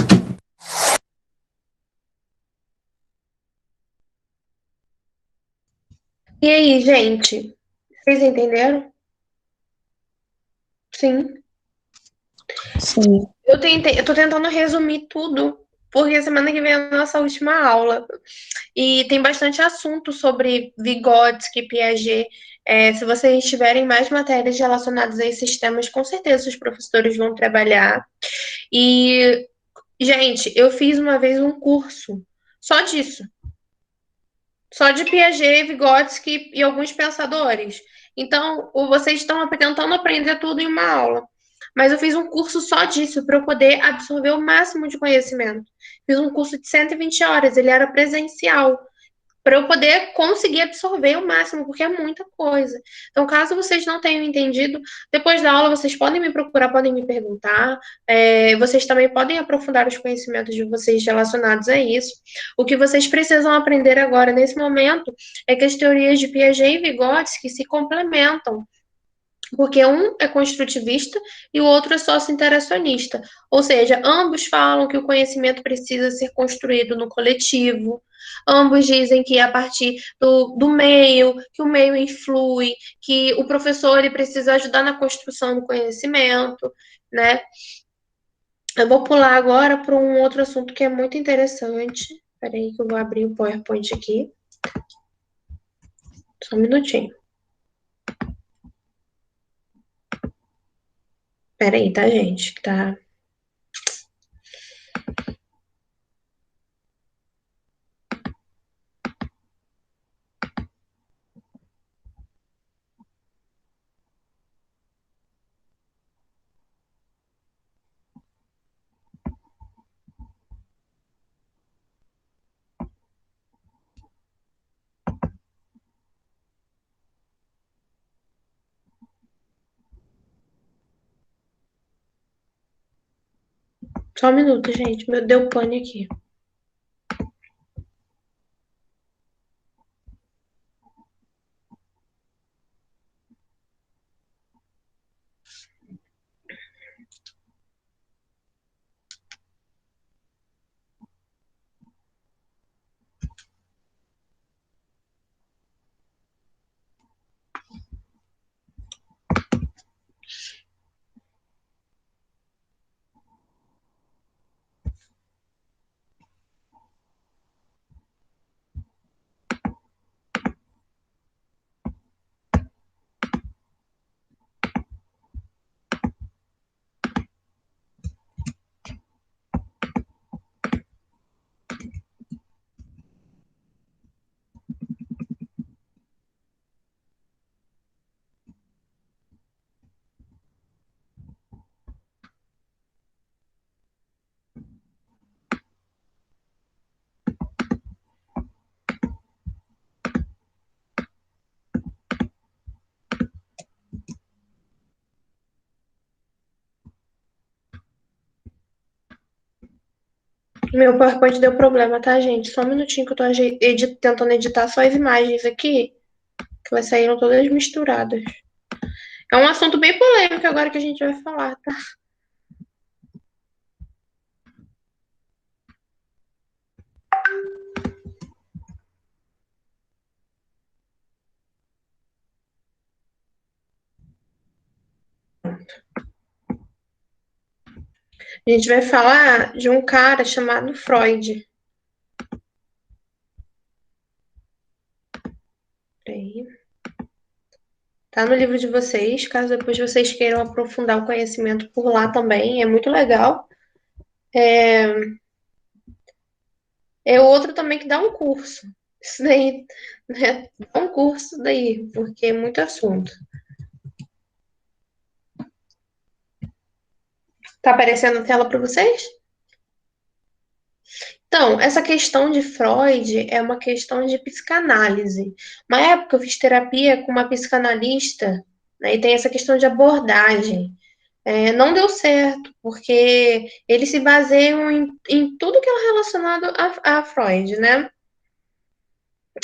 E aí, gente? Vocês entenderam? Sim. Sim. Eu tô tentando resumir tudo, porque semana que vem é a nossa última aula. E tem bastante assunto sobre Vygotsky, Piaget. Se vocês tiverem mais matérias relacionadas a esses temas, com certeza os professores vão trabalhar. E, gente, eu fiz uma vez um curso só disso. Só de Piaget, Vygotsky e alguns pensadores. Então, vocês estão tentando aprender tudo em uma aula. Mas eu fiz um curso só disso, para eu poder absorver o máximo de conhecimento. Fiz um curso de 120 horas, ele era presencial, para eu poder conseguir absorver o máximo, porque é muita coisa. Então, caso vocês não tenham entendido, depois da aula vocês podem me procurar, podem me perguntar. Vocês também podem aprofundar os conhecimentos de vocês relacionados a isso. O que vocês precisam aprender agora, nesse momento, é que as teorias de Piaget e Vygotsky se complementam, porque um é construtivista e o outro é socio-interacionista. Ou seja, ambos falam que o conhecimento precisa ser construído no coletivo, ambos dizem que é a partir do meio, que o meio influi, que o professor ele precisa ajudar na construção do conhecimento, né? Eu vou pular agora para um outro assunto que é muito interessante. Espera aí que eu vou abrir o PowerPoint aqui. Só um minutinho. Espera aí, tá, gente? Tá. Só um minuto, gente. Meu, deu pane aqui. Meu PowerPoint deu problema, tá, gente? Só um minutinho que eu tô tentando editar só as imagens aqui, que elas saíram todas misturadas. É um assunto bem polêmico agora que a gente vai falar, tá? A gente vai falar de um cara chamado Freud. Peraí. Tá no livro de vocês, caso depois vocês queiram aprofundar o conhecimento por lá também, é muito legal. É outro também que dá um curso. Isso daí, né? Dá um curso daí, porque é muito assunto. Tá aparecendo a tela para vocês? Então, essa questão de Freud é uma questão de psicanálise. Uma época eu fiz terapia com uma psicanalista, né, e tem essa questão de abordagem. Não deu certo, porque eles se baseiam em tudo que é relacionado a Freud, né?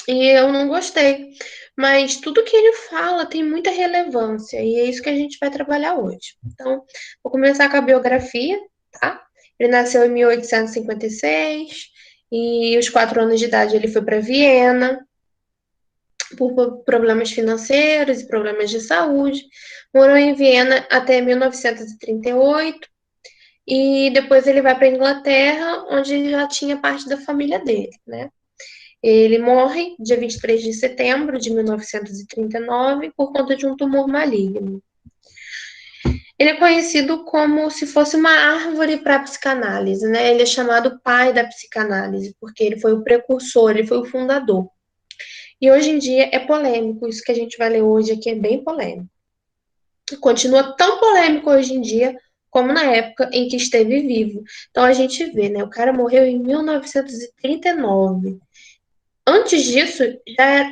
E eu não gostei. Mas tudo que ele fala tem muita relevância, e é isso que a gente vai trabalhar hoje. Então, vou começar com a biografia, tá? Ele nasceu em 1856, e aos 4 anos de idade ele foi para Viena, por problemas financeiros e problemas de saúde. Morou em Viena até 1938, e depois ele vai para a Inglaterra, onde ele já tinha parte da família dele, né? Ele morre dia 23 de setembro de 1939 por conta de um tumor maligno. Ele é conhecido como se fosse uma árvore para a psicanálise, né? Ele é chamado pai da psicanálise, porque ele foi o precursor, ele foi o fundador. E hoje em dia é polêmico, isso que a gente vai ler hoje aqui é bem polêmico. Continua tão polêmico hoje em dia como na época em que esteve vivo. Então a gente vê, né? O cara morreu em 1939. Antes disso,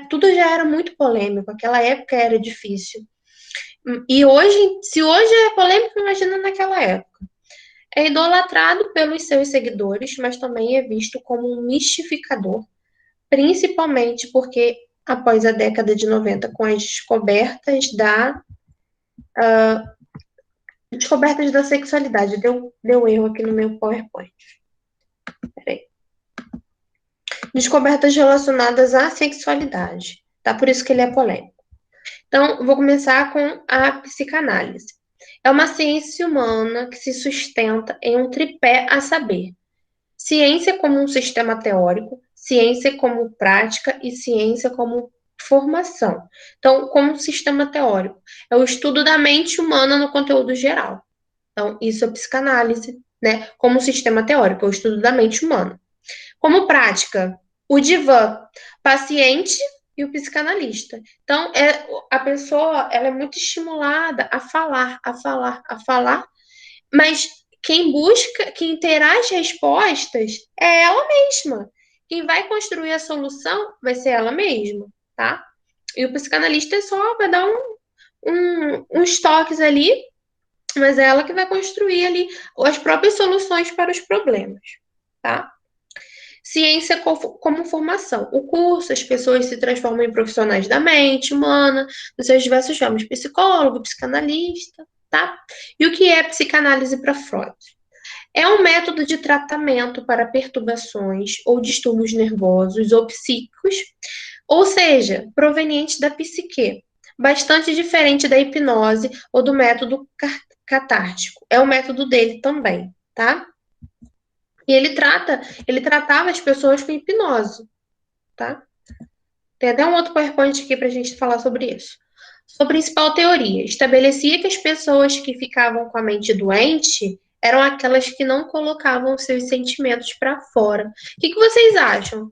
tudo já era muito polêmico. Aquela época era difícil. E hoje, se hoje é polêmico, imagina naquela época. É idolatrado pelos seus seguidores, mas também é visto como um mistificador, principalmente porque após a década de 90, com as descobertas da sexualidade. Deu erro aqui no meu PowerPoint. Peraí. Descobertas relacionadas à sexualidade, tá? Por isso que ele é polêmico. Então, vou começar com a psicanálise. É uma ciência humana que se sustenta em um tripé a saber: ciência como um sistema teórico, ciência como prática e ciência como formação. Então, como um sistema teórico, é o estudo da mente humana no conteúdo geral. Então, isso é psicanálise, né? Como sistema teórico, é o estudo da mente humana. Como prática, o divã, paciente e o psicanalista. Então, a pessoa ela é muito estimulada a falar, mas quem busca, quem terá as respostas é ela mesma. Quem vai construir a solução vai ser ela mesma, tá? E o psicanalista só vai dar uns toques ali, mas é ela que vai construir ali as próprias soluções para os problemas, tá? Ciência como formação. O curso, as pessoas se transformam em profissionais da mente humana, nos seus diversos ramos, psicólogo, psicanalista, tá? E o que é psicanálise para Freud? É um método de tratamento para perturbações ou distúrbios nervosos ou psíquicos, ou seja, provenientes da psique, bastante diferente da hipnose ou do método catártico. É o método dele também, tá? E ele tratava as pessoas com hipnose, tá? Tem até um outro PowerPoint aqui para a gente falar sobre isso. Sua principal teoria estabelecia que as pessoas que ficavam com a mente doente eram aquelas que não colocavam seus sentimentos para fora. O que vocês acham?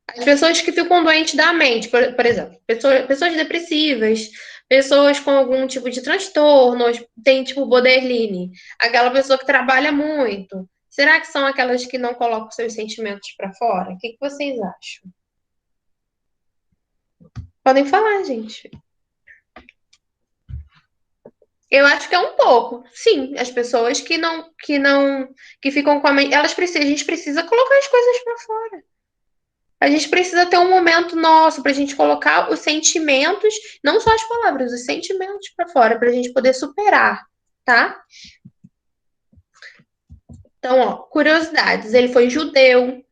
As pessoas que ficam doentes da mente, por exemplo, pessoas depressivas, pessoas com algum tipo de transtorno, tem tipo borderline, aquela pessoa que trabalha muito. Será que são aquelas que não colocam seus sentimentos para fora? O que vocês acham? Podem falar, gente. Eu acho que é um pouco, sim. As pessoas que ficam com a mente, a gente precisa colocar as coisas para fora. A gente precisa ter um momento nosso para a gente colocar os sentimentos, não só as palavras, os sentimentos para fora, para a gente poder superar, tá? Então, ó, curiosidades. Ele foi judeu,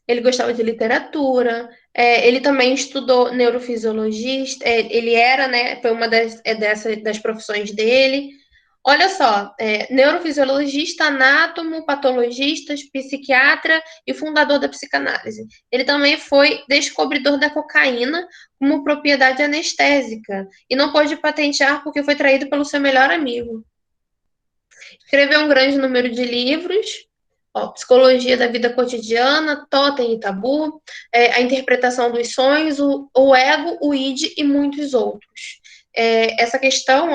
ele gostava de literatura, ele também estudou neurofisiologista, ele era, né, foi uma das profissões dele. Olha só, neurofisiologista, anátomo, patologista, psiquiatra e fundador da psicanálise. Ele também foi descobridor da cocaína como propriedade anestésica e não pôde patentear porque foi traído pelo seu melhor amigo. Escreveu um grande número de livros, Psicologia da Vida Cotidiana, Totem e Tabu, A Interpretação dos Sonhos, o Ego, o Id e muitos outros. Essa questão,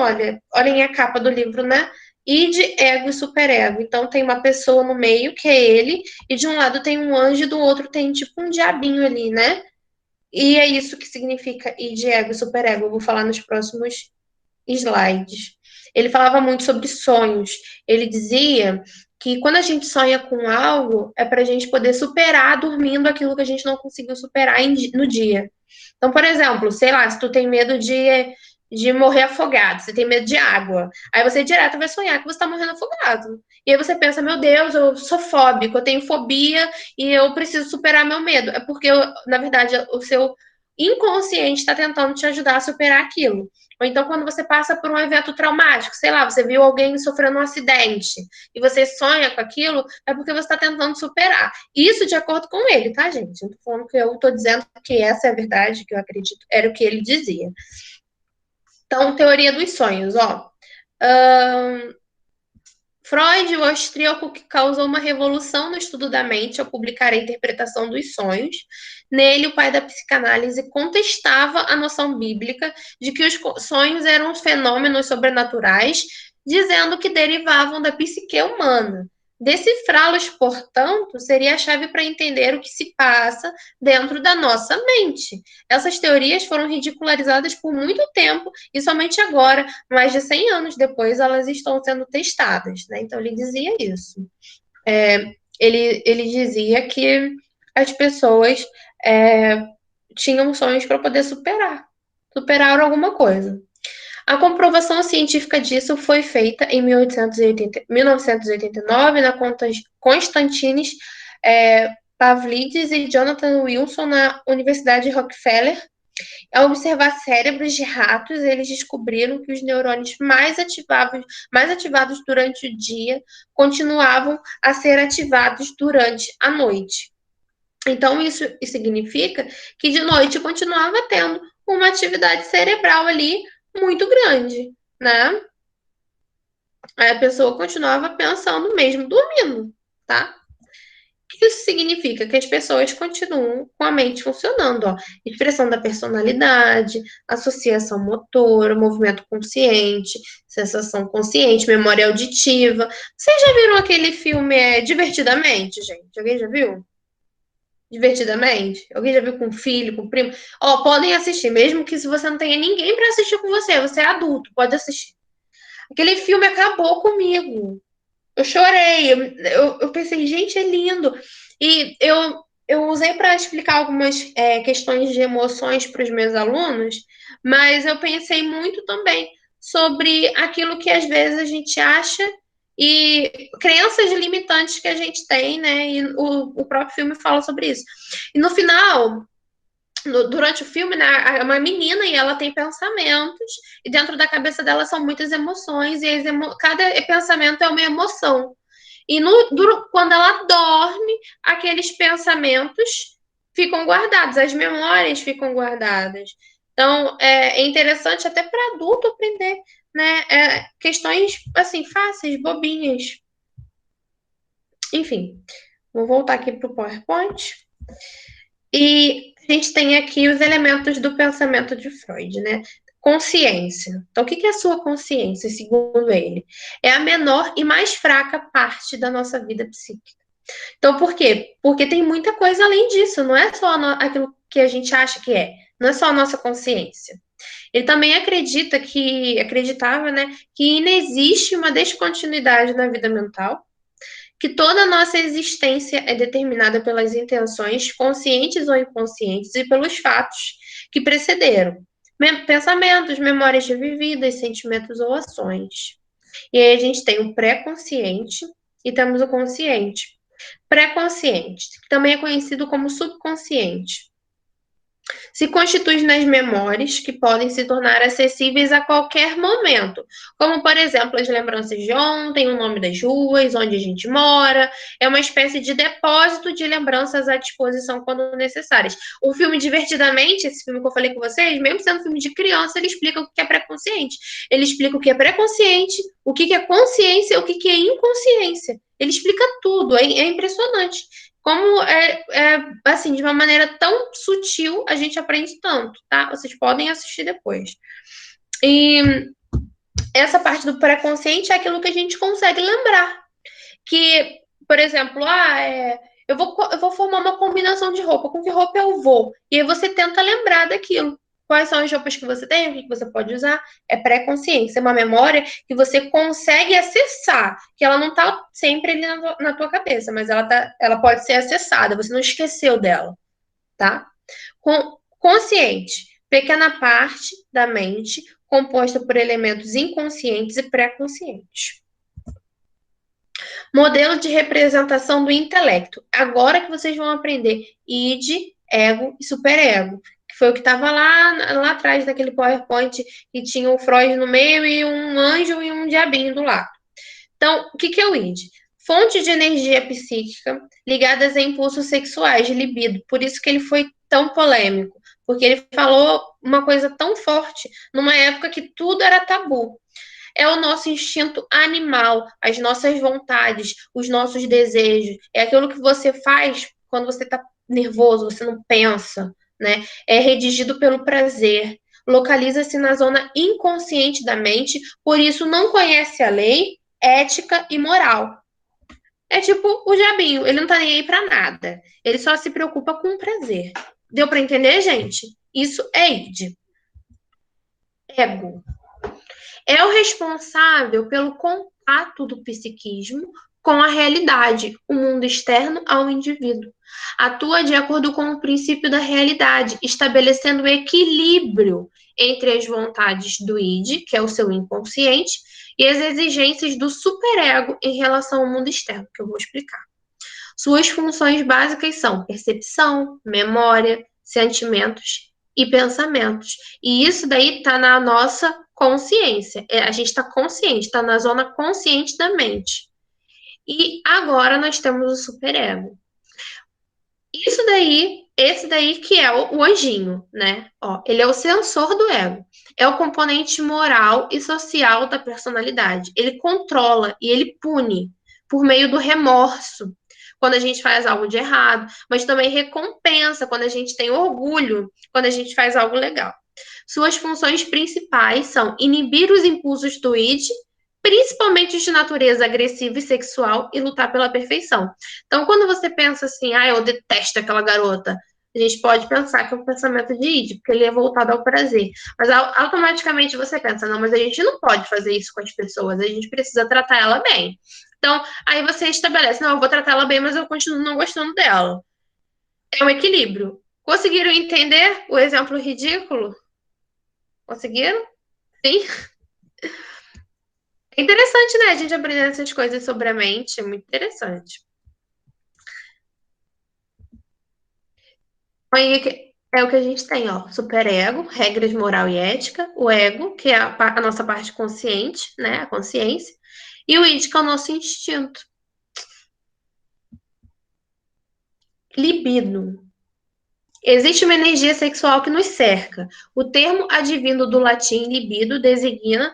olhem a capa do livro, né? Id, ego e superego. Então tem uma pessoa no meio, que é ele, e de um lado tem um anjo e do outro tem tipo um diabinho ali, né? E é isso que significa id, ego e superego. Eu vou falar nos próximos slides. Ele falava muito sobre sonhos. Ele dizia que quando a gente sonha com algo, é para a gente poder superar dormindo aquilo que a gente não conseguiu superar no dia. Então, por exemplo, sei lá, se tu tem medo de morrer afogado, você tem medo de água, aí você direto vai sonhar que você está morrendo afogado. E aí você pensa, meu Deus, eu sou fóbico, eu tenho fobia e eu preciso superar meu medo. É porque, na verdade, o seu inconsciente está tentando te ajudar a superar aquilo. Ou então, quando você passa por um evento traumático, sei lá, você viu alguém sofrendo um acidente e você sonha com aquilo, é porque você está tentando superar. Isso de acordo com ele, tá, gente? Eu não tô falando que eu estou dizendo que essa é a verdade, que eu acredito, era o que ele dizia. Então, teoria dos sonhos, ó. Freud, o austríaco que causou uma revolução no estudo da mente ao publicar a interpretação dos sonhos. Nele, o pai da psicanálise contestava a noção bíblica de que os sonhos eram fenômenos sobrenaturais, dizendo que derivavam da psique humana. Decifrá-los, portanto, seria a chave para entender o que se passa dentro da nossa mente. Essas teorias foram ridicularizadas por muito tempo e somente agora, mais de 100 anos depois, elas estão sendo testadas, né? Então, ele dizia isso. Ele dizia que as pessoas tinham sonhos para poder superar alguma coisa. A comprovação científica disso foi feita em 1989 na Constantinos Pavlidis e Jonathan Wilson na Universidade de Rockefeller. Ao observar cérebros de ratos, eles descobriram que os neurônios mais ativados durante o dia continuavam a ser ativados durante a noite. Então, isso significa que de noite continuava tendo uma atividade cerebral ali muito grande, né? Aí a pessoa continuava pensando mesmo dormindo, tá? O que isso significa? Que as pessoas continuam com a mente funcionando, ó. Expressão da personalidade, associação motora, movimento consciente, sensação consciente, memória auditiva. Vocês já viram aquele filme Divertidamente, gente? Alguém já viu? Divertidamente? Alguém já viu com filho, com primo? Ó, podem assistir, mesmo que se você não tenha ninguém para assistir com você é adulto, pode assistir. Aquele filme acabou comigo. Eu chorei, eu pensei, gente, é lindo. E eu usei para explicar algumas questões de emoções para os meus alunos, mas eu pensei muito também sobre aquilo que às vezes a gente acha e crenças limitantes que a gente tem, né? E o próprio filme fala sobre isso. E no final, durante o filme, né, é uma menina e ela tem pensamentos, e dentro da cabeça dela são muitas emoções, e cada pensamento é uma emoção. E quando ela dorme, aqueles pensamentos ficam guardados, as memórias ficam guardadas. Então, é interessante até para adulto aprender, né? Questões, assim, fáceis, bobinhas. Enfim, vou voltar aqui para o PowerPoint. E a gente tem aqui os elementos do pensamento de Freud, né? Consciência. Então, o que é a sua consciência, segundo ele? É a menor e mais fraca parte da nossa vida psíquica. Então, por quê? Porque tem muita coisa além disso, não é só aquilo que a gente acha que é, não é só a nossa consciência. Ele também acreditava, né, que inexiste uma descontinuidade na vida mental, que toda a nossa existência é determinada pelas intenções, conscientes ou inconscientes, e pelos fatos que precederam. Pensamentos, memórias revividas, sentimentos ou ações. E aí a gente tem o pré-consciente e temos o consciente. Pré-consciente, que também é conhecido como subconsciente. Se constitui nas memórias que podem se tornar acessíveis a qualquer momento, como, por exemplo, as lembranças de ontem, o nome das ruas, onde a gente mora. É uma espécie de depósito de lembranças à disposição quando necessárias. O filme Divertidamente, esse filme que eu falei com vocês, mesmo sendo filme de criança, ele explica o que é pré-consciente. Ele explica o que é pré-consciente, o que é consciência e o que é inconsciência. Ele explica tudo, é impressionante. Como assim, de uma maneira tão sutil, a gente aprende tanto, tá? Vocês podem assistir depois. E essa parte do pré-consciente é aquilo que a gente consegue lembrar. Que, por exemplo, eu vou formar uma combinação de roupa. Com que roupa eu vou? E aí você tenta lembrar daquilo. Quais são as roupas que você tem, o que você pode usar. É pré-consciência, é uma memória que você consegue acessar, que ela não está sempre ali na tua cabeça, mas ela pode ser acessada, você não esqueceu dela, tá? Consciente, pequena parte da mente composta por elementos inconscientes e pré-conscientes. Modelo de representação do intelecto. Agora que vocês vão aprender id, ego e superego. Foi o que estava lá atrás daquele PowerPoint que tinha o Freud no meio e um anjo e um diabinho do lado. Então, o que é o id? Fonte de energia psíquica ligadas a impulsos sexuais de libido. Por isso que ele foi tão polêmico. Porque ele falou uma coisa tão forte numa época que tudo era tabu. É o nosso instinto animal, as nossas vontades, os nossos desejos. É aquilo que você faz quando você está nervoso, você não pensa, né? É redigido pelo prazer. Localiza-se na zona inconsciente da mente, por isso não conhece a lei, ética e moral. É tipo o diabinho, ele não tá nem aí pra nada. Ele só se preocupa com o prazer. Deu para entender, gente? Isso é id. Ego. É o responsável pelo contato do psiquismo com a realidade, o mundo externo ao indivíduo. Atua de acordo com o princípio da realidade, estabelecendo o equilíbrio entre as vontades do id, que é o seu inconsciente, e as exigências do superego em relação ao mundo externo, que eu vou explicar. Suas funções básicas são percepção, memória, sentimentos e pensamentos. E isso daí está na nossa consciência. A gente está consciente, está na zona consciente da mente. E agora nós temos o superego. Esse daí que é o anjinho, né? Ó, ele é o sensor do ego. É o componente moral e social da personalidade. Ele controla e ele pune por meio do remorso, quando a gente faz algo de errado, mas também recompensa quando a gente tem orgulho, quando a gente faz algo legal. Suas funções principais são inibir os impulsos do id, principalmente os de natureza agressiva e sexual, e lutar pela perfeição. Então, quando você pensa assim, eu detesto aquela garota, a gente pode pensar que é um pensamento de id, porque ele é voltado ao prazer. Mas automaticamente você pensa, não, mas a gente não pode fazer isso com as pessoas, a gente precisa tratar ela bem. Então, aí você estabelece, não, eu vou tratar ela bem, mas eu continuo não gostando dela. É um equilíbrio. Conseguiram entender o exemplo ridículo? Conseguiram? Sim? É interessante, né? A gente aprender essas coisas sobre a mente. É muito interessante. Aí é o que a gente tem, ó. Superego, regras moral e ética. O ego, que é a nossa parte consciente, né? A consciência. E o id, que é o nosso instinto. Libido. Existe uma energia sexual que nos cerca. O termo advindo do latim libido designa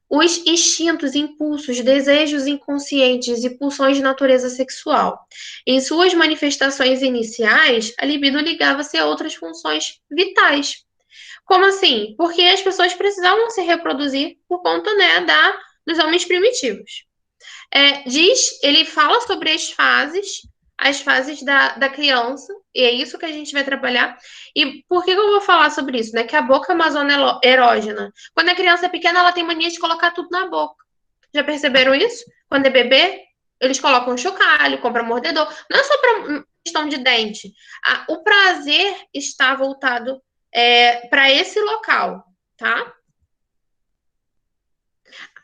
os instintos, impulsos, desejos inconscientes e pulsões de natureza sexual. Em suas manifestações iniciais, a libido ligava-se a outras funções vitais. Como assim? Porque as pessoas precisavam se reproduzir por conta, né, dos homens primitivos. Ele fala sobre as fases da criança, e é isso que a gente vai trabalhar. E por que eu vou falar sobre isso? Né? Que a boca é uma zona erógena. Quando a criança é pequena, ela tem mania de colocar tudo na boca. Já perceberam isso? Quando é bebê, eles colocam chocalho, compram mordedor. Não é só para questão de dente. O prazer está voltado para esse local, tá?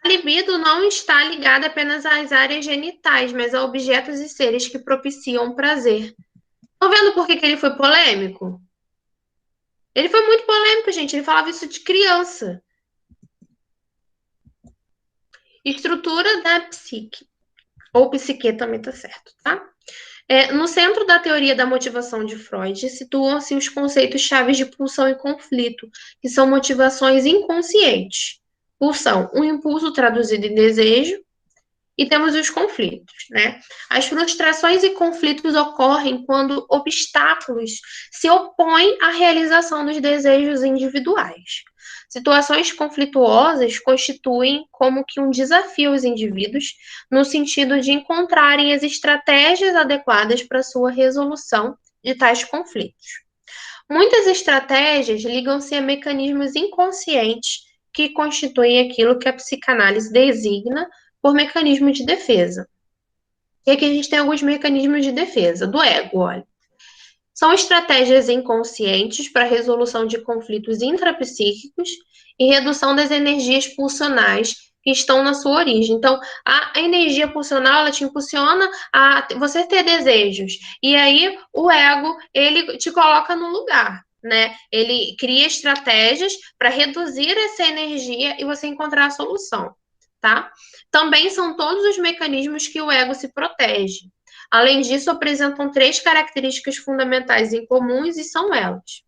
A libido não está ligada apenas às áreas genitais, mas a objetos e seres que propiciam prazer. Estão vendo por que ele foi polêmico? Ele foi muito polêmico, gente. Ele falava isso de criança. Estrutura da psique. Ou psique também tá certo, tá? No centro da teoria da motivação de Freud, situam-se os conceitos chaves de pulsão e conflito, que são motivações inconscientes. Pulsão, um impulso traduzido em desejo, e temos os conflitos, né? As frustrações e conflitos ocorrem quando obstáculos se opõem à realização dos desejos individuais. Situações conflituosas constituem como que um desafio aos indivíduos, no sentido de encontrarem as estratégias adequadas para sua resolução de tais conflitos. Muitas estratégias ligam-se a mecanismos inconscientes que constituem aquilo que a psicanálise designa por mecanismo de defesa. E aqui a gente tem alguns mecanismos de defesa do ego, olha. São estratégias inconscientes para resolução de conflitos intrapsíquicos e redução das energias pulsionais que estão na sua origem. Então, a energia pulsional, ela te impulsiona a você ter desejos. E aí, o ego, ele te coloca no lugar, né? Ele cria estratégias para reduzir essa energia e você encontrar a solução, tá? Também são todos os mecanismos que o ego se protege. Além disso, apresentam 3 características fundamentais em comuns e são elas: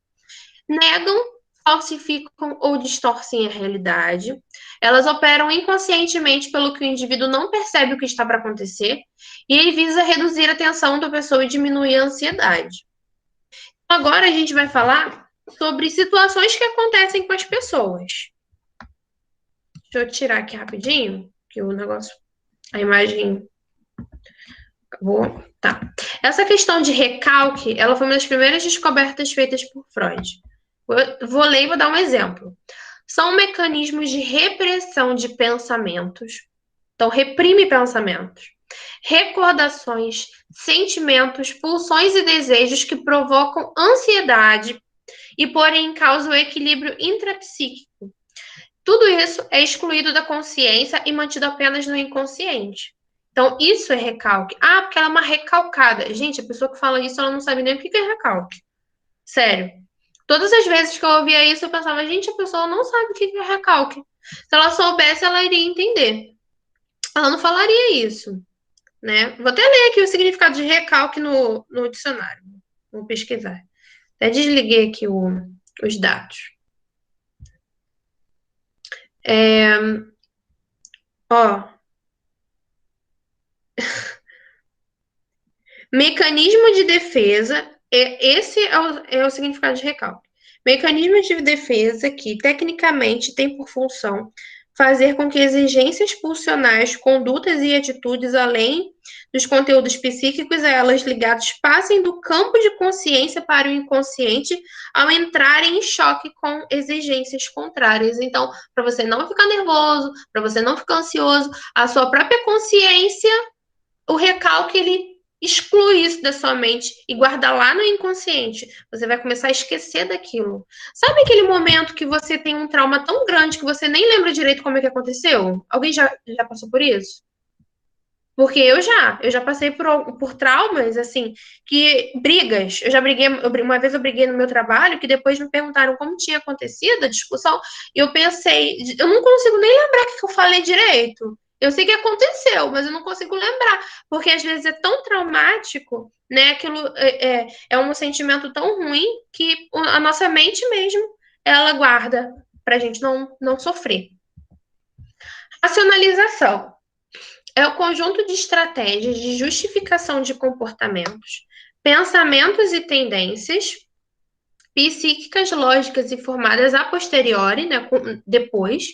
negam, falsificam ou distorcem a realidade. Elas operam inconscientemente pelo que o indivíduo não percebe o que está para acontecer, e ele visa reduzir a tensão da pessoa e diminuir a ansiedade. Agora a gente vai falar sobre situações que acontecem com as pessoas. Deixa eu tirar aqui rapidinho, que o negócio, a imagem acabou. Tá. Essa questão de recalque, ela foi uma das primeiras descobertas feitas por Freud. Eu vou ler e vou dar um exemplo. São mecanismos de repressão de pensamentos. Então, reprime pensamentos, recordações, sentimentos, pulsões e desejos que provocam ansiedade e porem em causa o equilíbrio intrapsíquico. Tudo isso é excluído da consciência e mantido apenas no inconsciente. Então, isso é recalque. Ah, porque ela é uma recalcada. Gente, a pessoa que fala isso, ela não sabe nem o que é recalque. Sério. Todas as vezes que eu ouvia isso, eu pensava, gente, a pessoa não sabe o que é recalque. Se ela soubesse, ela iria entender. Ela não falaria isso, né? Vou até ler aqui o significado de recalque no dicionário. Vou pesquisar. Até desliguei aqui os dados. Mecanismo de defesa, esse é o significado de recalque. Mecanismo de defesa que, tecnicamente, tem por função fazer com que exigências pulsionais, condutas e atitudes, além dos conteúdos psíquicos a elas ligados, passem do campo de consciência para o inconsciente ao entrarem em choque com exigências contrárias. Então, para você não ficar nervoso, para você não ficar ansioso, a sua própria consciência, o recalque, ele exclui isso da sua mente e guarda lá no inconsciente. Você vai começar a esquecer daquilo. Sabe aquele momento que você tem um trauma tão grande que você nem lembra direito como é que aconteceu? Alguém já passou por isso? Porque eu já passei por traumas, assim, que brigas. Uma vez eu briguei no meu trabalho, que depois me perguntaram como tinha acontecido a discussão, e eu pensei, eu não consigo nem lembrar o que eu falei direito. Eu sei que aconteceu, mas eu não consigo lembrar, porque às vezes é tão traumático, né? Aquilo é um sentimento tão ruim que a nossa mente mesmo, ela guarda pra gente não sofrer. Racionalização é o conjunto de estratégias de justificação de comportamentos, pensamentos e tendências psíquicas, lógicas e formadas a posteriori, né, depois,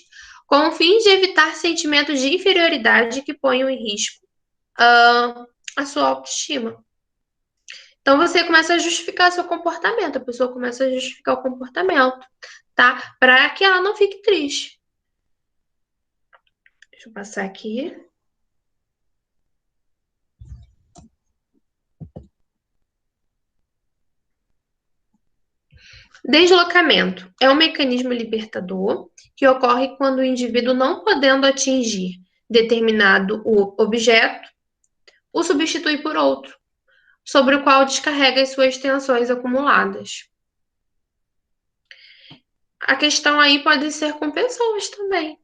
com o fim de evitar sentimentos de inferioridade que ponham em risco a sua autoestima. Então, você começa a justificar seu comportamento, a pessoa começa a justificar o comportamento, tá? Para que ela não fique triste. Deixa eu passar aqui. Deslocamento é um mecanismo libertador que ocorre quando o indivíduo, não podendo atingir determinado objeto, o substitui por outro, sobre o qual descarrega as suas tensões acumuladas. a questão aí pode ser com pessoas também,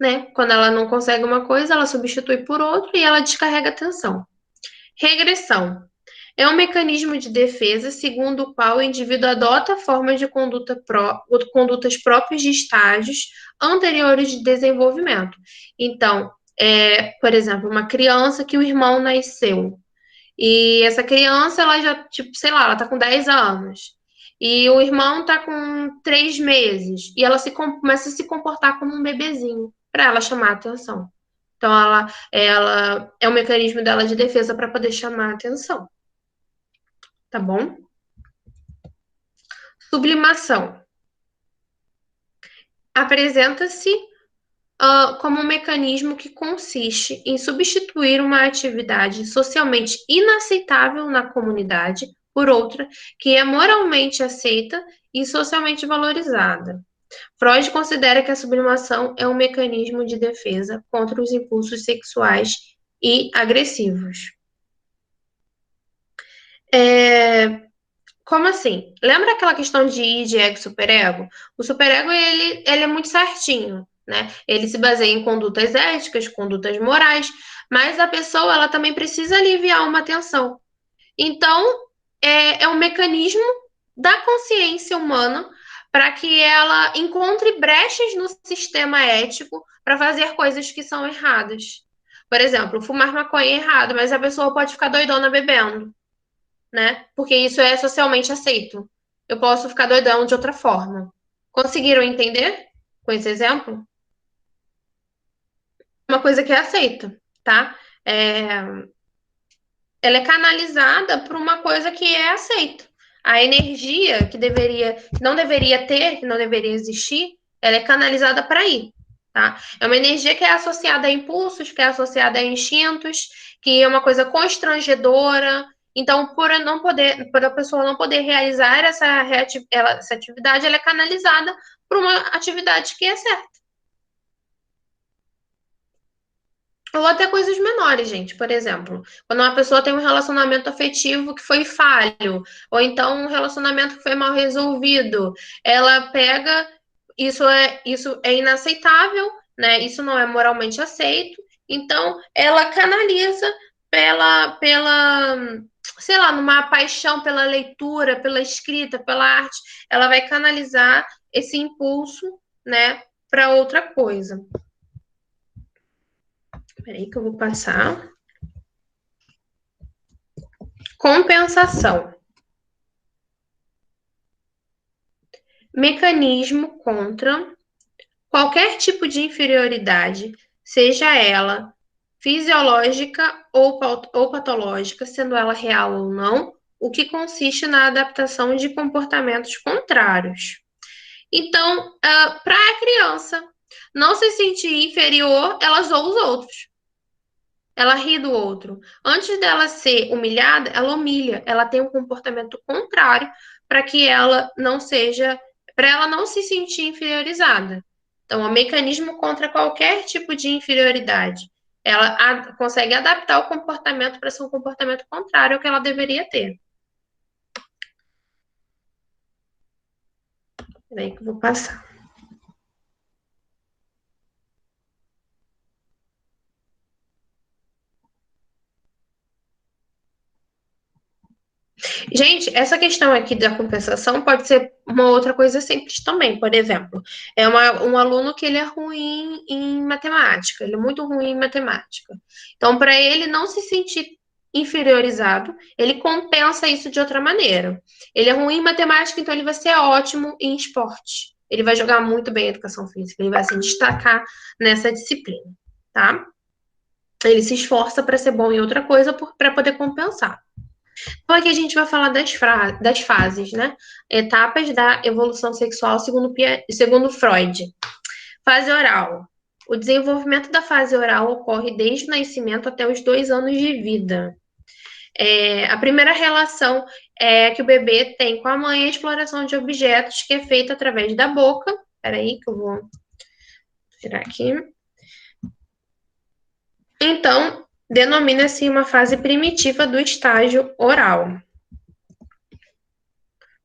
né? Quando ela não consegue uma coisa, ela substitui por outra e ela descarrega a tensão. Regressão. É um mecanismo de defesa segundo o qual o indivíduo adota formas de condutas próprias de estágios anteriores de desenvolvimento. Então, por exemplo, uma criança que o irmão nasceu. E essa criança, ela já, tipo, sei lá, ela tá com 10 anos. E o irmão tá com 3 meses. E ela começa a se comportar como um bebezinho, para ela chamar a atenção. Então, ela é um mecanismo dela de defesa para poder chamar a atenção. Tá bom? Sublimação. Apresenta-se como um mecanismo que consiste em substituir uma atividade socialmente inaceitável na comunidade por outra que é moralmente aceita e socialmente valorizada. Freud considera que a sublimação é um mecanismo de defesa contra os impulsos sexuais e agressivos. Como assim? Lembra aquela questão de id, ego, superego? O superego, ele é muito certinho, né? Ele se baseia em condutas éticas, condutas morais, mas a pessoa, ela também precisa aliviar uma tensão. Então, é um mecanismo da consciência humana para que ela encontre brechas no sistema ético para fazer coisas que são erradas. Por exemplo, fumar maconha é errado, mas a pessoa pode ficar doidona bebendo, né? Porque isso é socialmente aceito. Eu posso ficar doidão de outra forma. Conseguiram entender com esse exemplo? Uma coisa que é aceita, tá? Ela é canalizada por uma coisa que é aceita. A energia que não deveria ter, que não deveria existir, ela é canalizada para ir, tá? É uma energia que é associada a impulsos, que é associada a instintos, que é uma coisa constrangedora. Então, por a pessoa não poder realizar essa atividade, ela é canalizada para uma atividade que é certa. Ou até coisas menores, gente. Por exemplo, quando uma pessoa tem um relacionamento afetivo que foi falho, ou então um relacionamento que foi mal resolvido, ela pega, isso é inaceitável, né? Isso não é moralmente aceito. Então, ela canaliza sei lá, numa paixão pela leitura, pela escrita, pela arte, ela vai canalizar esse impulso, né, para outra coisa. Peraí que eu vou passar. Compensação. Mecanismo contra qualquer tipo de inferioridade, seja ela fisiológica ou patológica, sendo ela real ou não, o que consiste na adaptação de comportamentos contrários. Então, para a criança não se sentir inferior, ela zoa os outros. Ela ri do outro. Antes dela ser humilhada, ela humilha. Ela tem um comportamento contrário para que ela não se sentir inferiorizada. Então, é um mecanismo contra qualquer tipo de inferioridade. Ela consegue adaptar o comportamento para ser um comportamento contrário ao que ela deveria ter. Peraí que eu vou passar. Gente, essa questão aqui da compensação pode ser uma outra coisa simples também. Por exemplo, um aluno que ele é ruim em matemática, ele é muito ruim em matemática. Então, para ele não se sentir inferiorizado, ele compensa isso de outra maneira. Ele é ruim em matemática, então ele vai ser ótimo em esporte. Ele vai jogar muito bem em educação física, ele vai se destacar nessa disciplina, tá? Ele se esforça para ser bom em outra coisa para poder compensar. Então, aqui a gente vai falar das fases, né? Etapas da evolução sexual segundo Freud. Fase oral. O desenvolvimento da fase oral ocorre desde o nascimento até os 2 anos de vida. A primeira relação que o bebê tem com a mãe é a exploração de objetos, que é feita através da boca. Peraí que eu vou tirar aqui. Então, denomina-se uma fase primitiva do estágio oral.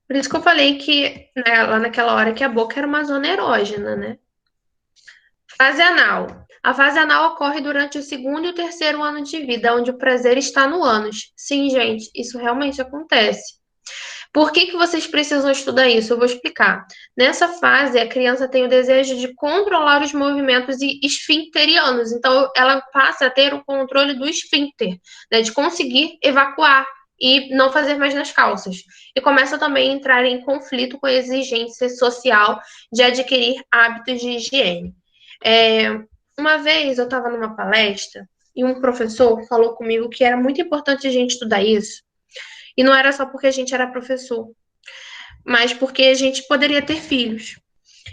Por isso que eu falei que, né, lá naquela hora que a boca era uma zona erógena, né? Fase anal. A fase anal ocorre durante o segundo e o terceiro ano de vida, onde o prazer está no ânus. Sim, gente, isso realmente acontece. Por que que vocês precisam estudar isso? Eu vou explicar. Nessa fase, a criança tem o desejo de controlar os movimentos esfincterianos. Então, ela passa a ter o controle do esfíncter, né, de conseguir evacuar e não fazer mais nas calças. E começa também a entrar em conflito com a exigência social de adquirir hábitos de higiene. Uma vez eu estava numa palestra e um professor falou comigo que era muito importante a gente estudar isso. E não era só porque a gente era professor, mas porque a gente poderia ter filhos.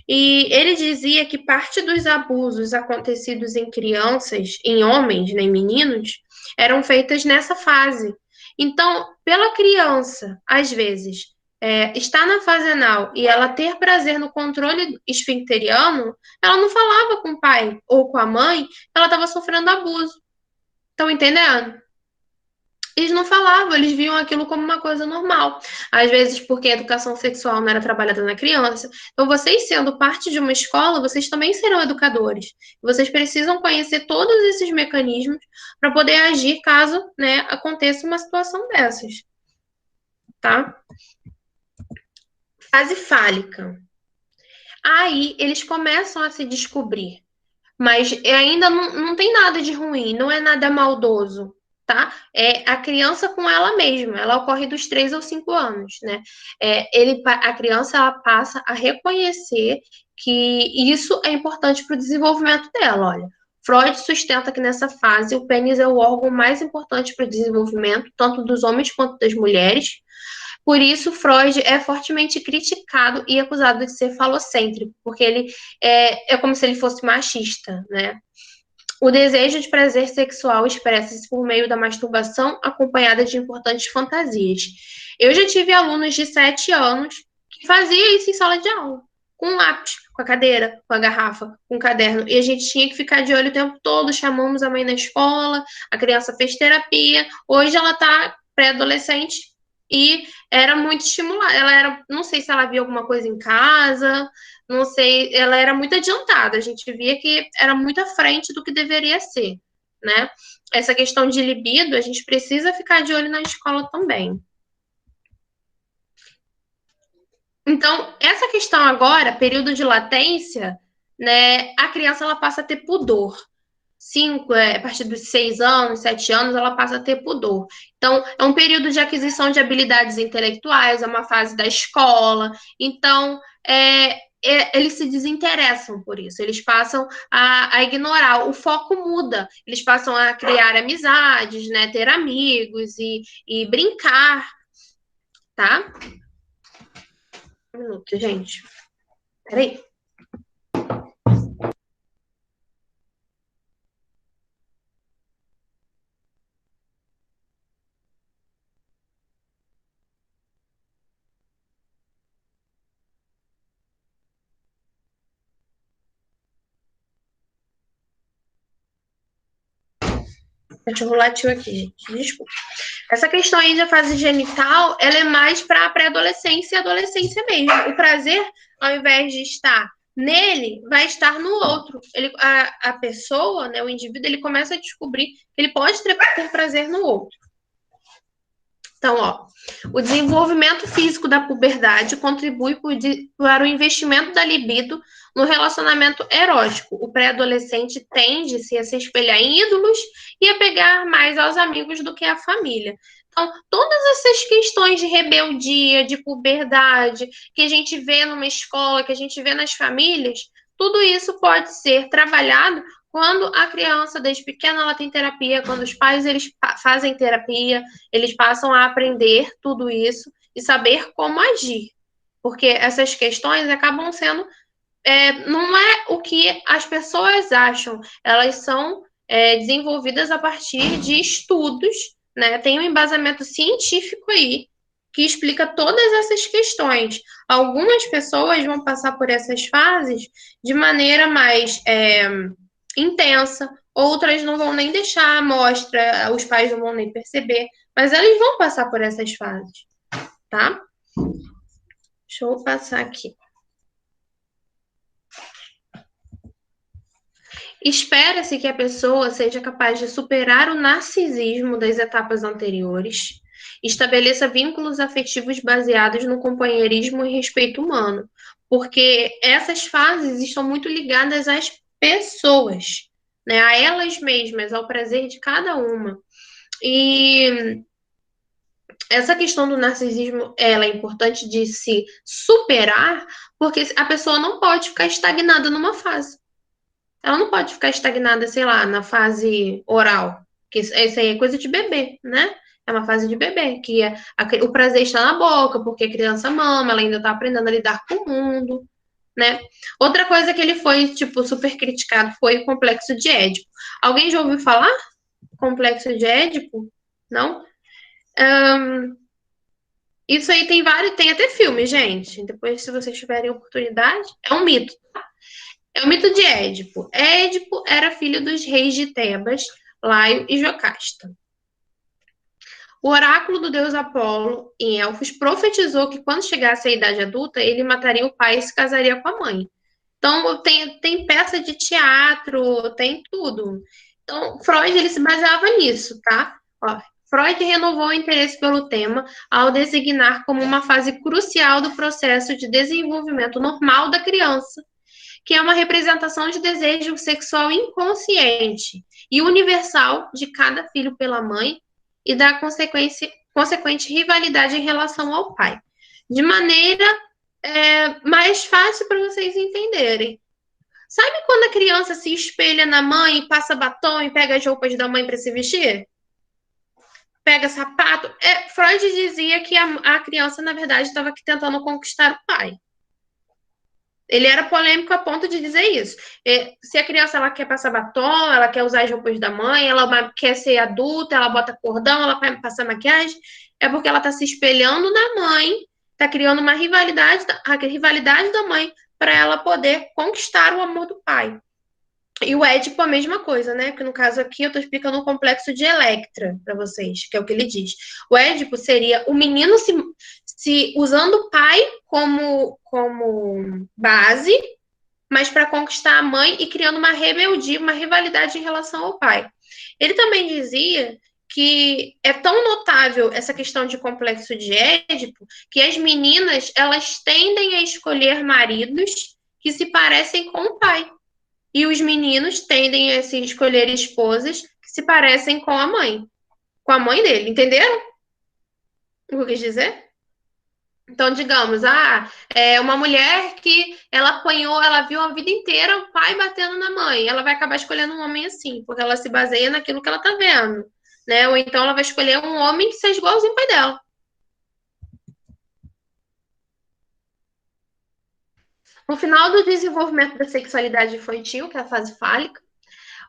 E ele dizia que parte dos abusos acontecidos em crianças, em homens, né, em meninos, eram feitas nessa fase. Então, pela criança, às vezes, estar na fase anal e ela ter prazer no controle esfincteriano, ela não falava com o pai ou com a mãe, ela estava sofrendo abuso. Estão entendendo? Eles não falavam, eles viam aquilo como uma coisa normal. Às vezes, porque a educação sexual não era trabalhada na criança. Então, vocês sendo parte de uma escola, vocês também serão educadores. Vocês precisam conhecer todos esses mecanismos para poder agir caso, né, aconteça uma situação dessas. Tá? Fase fálica. Aí, eles começam a se descobrir. Mas ainda não tem nada de ruim, não é nada maldoso. Tá? É a criança com ela mesma, ela ocorre dos 3 aos 5 anos, né? A criança ela passa a reconhecer que isso é importante para o desenvolvimento dela. Olha, Freud sustenta que nessa fase o pênis é o órgão mais importante para o desenvolvimento, tanto dos homens quanto das mulheres. Por isso, Freud é fortemente criticado e acusado de ser falocêntrico, porque ele é como se ele fosse machista, né? O desejo de prazer sexual expressa-se por meio da masturbação acompanhada de importantes fantasias. Eu já tive alunos de 7 anos que faziam isso em sala de aula, com um lápis, com a cadeira, com a garrafa, com o caderno, e a gente tinha que ficar de olho o tempo todo, chamamos a mãe na escola, a criança fez terapia, hoje ela está pré-adolescente e era muito estimulada, ela era, não sei se ela via alguma coisa em casa, não sei, ela era muito adiantada, a gente via que era muito à frente do que deveria ser, né? Essa questão de libido, a gente precisa ficar de olho na escola também. Então, essa questão agora, período de latência, né, a criança ela passa a ter pudor. A partir dos 6 anos, 7 anos, ela passa a ter pudor. Então, é um período de aquisição de habilidades intelectuais, é uma fase da escola. Então, eles se desinteressam por isso, eles passam a ignorar, o foco muda, eles passam a criar amizades, né, ter amigos e brincar, tá? Um minuto, gente. Peraí. Cachorro latiu aqui, gente. Desculpa. Essa questão aí da fase genital, ela é mais para a pré-adolescência e adolescência mesmo. O prazer, ao invés de estar nele, vai estar no outro. A pessoa, né, o indivíduo, ele começa a descobrir que ele pode ter prazer no outro. Então, ó, o desenvolvimento físico da puberdade contribui para o investimento da libido no relacionamento erótico. O pré-adolescente tende-se a se espelhar em ídolos e a pegar mais aos amigos do que à família. Então, todas essas questões de rebeldia, de puberdade, que a gente vê numa escola, que a gente vê nas famílias, tudo isso pode ser trabalhado quando a criança, desde pequena, ela tem terapia, quando os pais eles fazem terapia, eles passam a aprender tudo isso e saber como agir. Porque essas questões acabam sendo... não é o que as pessoas acham, elas são desenvolvidas a partir de estudos, né? Tem um embasamento científico aí que explica todas essas questões. Algumas pessoas vão passar por essas fases de maneira mais intensa, outras não vão nem deixar a amostra, os pais não vão nem perceber, mas eles vão passar por essas fases, tá? Deixa eu passar aqui. Espera-se que a pessoa seja capaz de superar o narcisismo das etapas anteriores, estabeleça vínculos afetivos baseados no companheirismo e respeito humano, porque essas fases estão muito ligadas às pessoas, né, a elas mesmas, ao prazer de cada uma. E essa questão do narcisismo, ela é importante de se superar, porque a pessoa não pode ficar estagnada numa fase. Ela não pode ficar estagnada, sei lá, na fase oral, que isso aí é coisa de bebê, né? É uma fase de bebê, que o prazer está na boca, porque a criança mama, ela ainda está aprendendo a lidar com o mundo, né? Outra coisa que ele foi, tipo, super criticado foi o complexo de Édipo. Alguém já ouviu falar? Complexo de Édipo? Não? Isso aí tem até filme, gente. Depois, se vocês tiverem oportunidade, é um mito. É o mito de Édipo. Édipo era filho dos reis de Tebas, Laio e Jocasta. O oráculo do deus Apolo, em Elfos, profetizou que quando chegasse à idade adulta, ele mataria o pai e se casaria com a mãe. Então, tem peça de teatro, tem tudo. Então, Freud, ele se baseava nisso, tá? Ó, Freud renovou o interesse pelo tema ao designar como uma fase crucial do processo de desenvolvimento normal da criança, que é uma representação de desejo sexual inconsciente e universal de cada filho pela mãe e da consequente rivalidade em relação ao pai. De maneira mais fácil para vocês entenderem. Sabe quando a criança se espelha na mãe e passa batom e pega as roupas da mãe para se vestir? Pega sapato? Freud dizia que a criança, na verdade, estava tentando conquistar o pai. Ele era polêmico a ponto de dizer isso. Se a criança ela quer passar batom, ela quer usar as roupas da mãe, ela quer ser adulta, ela bota cordão, ela vai passar maquiagem, é porque ela está se espelhando na mãe, está criando uma rivalidade, a rivalidade da mãe para ela poder conquistar o amor do pai. E o Édipo a mesma coisa, né? Que no caso aqui eu estou explicando o complexo de Electra para vocês, que é o que ele diz. O Édipo seria o menino se usando o pai como base, mas para conquistar a mãe e criando uma rebeldia, uma rivalidade em relação ao pai. Ele também dizia que é tão notável essa questão de complexo de Édipo que as meninas elas tendem a escolher maridos que se parecem com o pai. E os meninos tendem a se escolher esposas que se parecem com a mãe dele, entenderam o que eu quis dizer? Então, digamos, uma mulher que ela apanhou, ela viu a vida inteira o pai batendo na mãe, ela vai acabar escolhendo um homem assim, porque ela se baseia naquilo que ela tá vendo, né? Ou então ela vai escolher um homem que seja igualzinho ao pai dela. No final do desenvolvimento da sexualidade infantil, que é a fase fálica,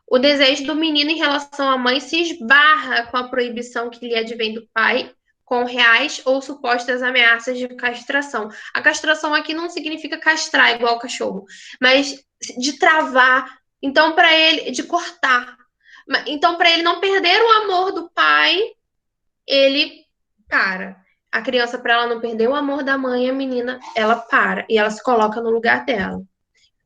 o desejo do menino em relação à mãe se esbarra com a proibição que lhe advém do pai, com reais ou supostas ameaças de castração. A castração aqui não significa castrar igual cachorro, mas de travar, então para ele, de cortar. Então, para ele não perder o amor do pai, ele para. A criança, para ela não perder o amor da mãe, a menina, ela para e ela se coloca no lugar dela.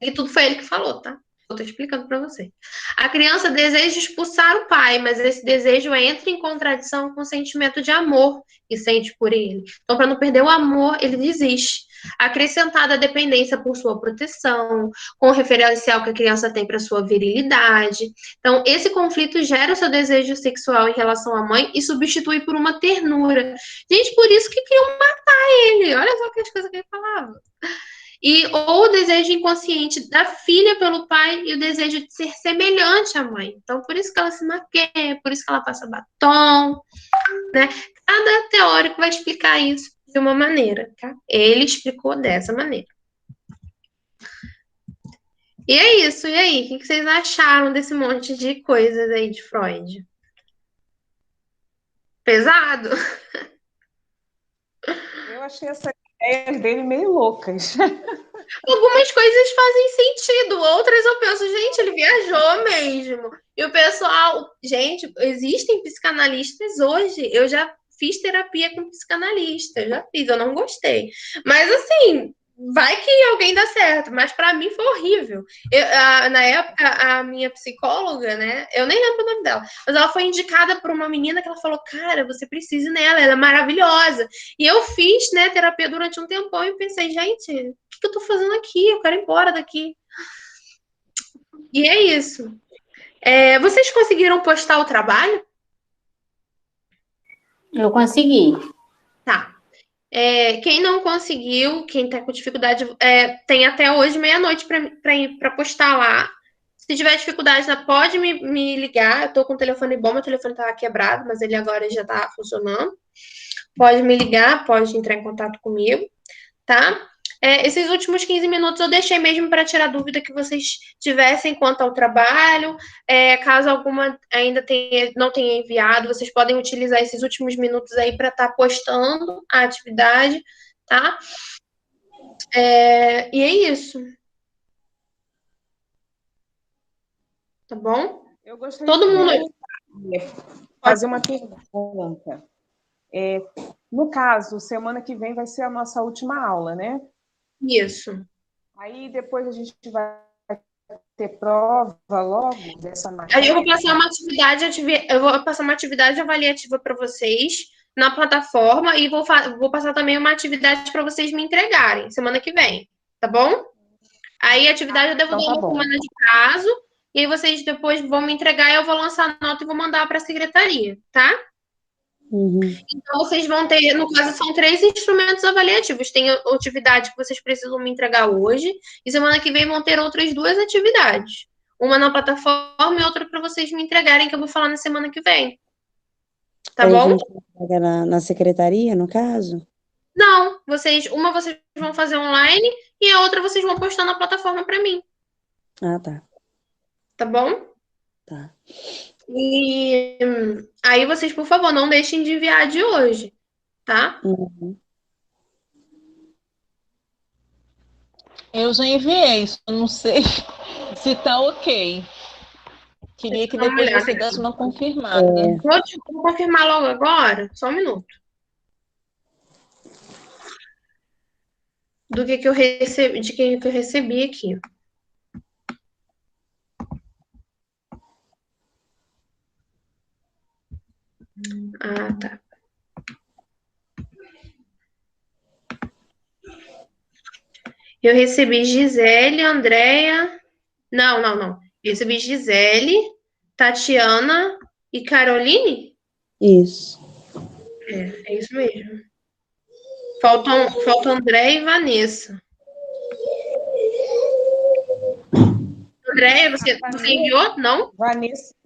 E tudo foi ele que falou, tá? Eu tô explicando para você. A criança deseja expulsar o pai, mas esse desejo entra em contradição com o sentimento de amor que sente por ele. Então, para não perder o amor, ele desiste. Acrescentada a dependência por sua proteção, com o referencial que a criança tem para sua virilidade. Então, esse conflito gera o seu desejo sexual em relação à mãe e substitui por uma ternura. Gente, por isso que queriam matar ele. Olha só que as coisas que ele falava. Ou o desejo inconsciente da filha pelo pai e o desejo de ser semelhante à mãe. Então, por isso que ela se maquia, por isso que ela passa batom, né? Cada teórico vai explicar isso de uma maneira, tá? Ele explicou dessa maneira. E é isso, e aí? O que vocês acharam desse monte de coisas aí de Freud? Pesado? Eu achei essas ideias dele meio loucas. Algumas coisas fazem sentido, outras eu penso, gente, ele viajou mesmo. E o pessoal, gente, existem psicanalistas hoje, eu já fiz terapia com psicanalista, já fiz, eu não gostei. Mas assim, vai que alguém dá certo, mas pra mim foi horrível. Na época, a minha psicóloga, né, eu nem lembro o nome dela, mas ela foi indicada por uma menina que ela falou, cara, você precisa ir nela, ela é maravilhosa. E eu fiz, né, terapia durante um tempão e pensei, gente, o que eu tô fazendo aqui? Eu quero ir embora daqui. E é isso. Vocês conseguiram postar o trabalho? Eu consegui. Tá. Quem não conseguiu, quem tá com dificuldade, tem até hoje, meia-noite, para postar lá. Se tiver dificuldade, pode me ligar. Eu tô com o telefone bom, meu telefone tava quebrado, mas ele agora já tá funcionando. Pode me ligar, pode entrar em contato comigo, tá? Esses últimos 15 minutos eu deixei mesmo para tirar dúvida que vocês tivessem quanto ao trabalho. Caso alguma ainda não tenha enviado, vocês podem utilizar esses últimos minutos aí para estar postando a atividade, tá? E é isso. Tá bom? Eu gostaria Todo mundo. de fazer uma pergunta. No caso, semana que vem vai ser a nossa última aula, né? Isso. Aí depois a gente vai ter prova logo dessa Aí matéria. eu vou passar uma atividade avaliativa para vocês na plataforma e vou passar também uma atividade para vocês me entregarem semana que vem, tá bom? Aí a atividade eu devo Então dar tá uma bom. semana de prazo e aí vocês depois vão me entregar e eu vou lançar a nota e vou mandar para a secretaria, tá? Então, vocês vão ter, no caso, são 3 instrumentos avaliativos. Tem a atividade que vocês precisam me entregar hoje, e semana que vem vão ter outras 2 atividades. Uma na plataforma e outra para vocês me entregarem, que eu vou falar na semana que vem. Tá Aí a bom? gente pega na secretaria, no caso? Não, uma vocês vão fazer online e a outra vocês vão postar na plataforma para mim. Ah, tá. Tá bom? Tá. E aí vocês, por favor, não deixem de enviar de hoje, tá? Eu já enviei, só não sei se tá ok. Queria que depois você desse uma confirmada. Vou confirmar logo agora, só um minuto. Do que eu recebi, de quem que eu recebi aqui. Ah, tá. Eu recebi Gisele, Andréia. Não. Eu recebi Gisele, Tatiana e Caroline? Isso. É isso mesmo. Faltam André e Vanessa. Andréia, você enviou? Não? Vanessa.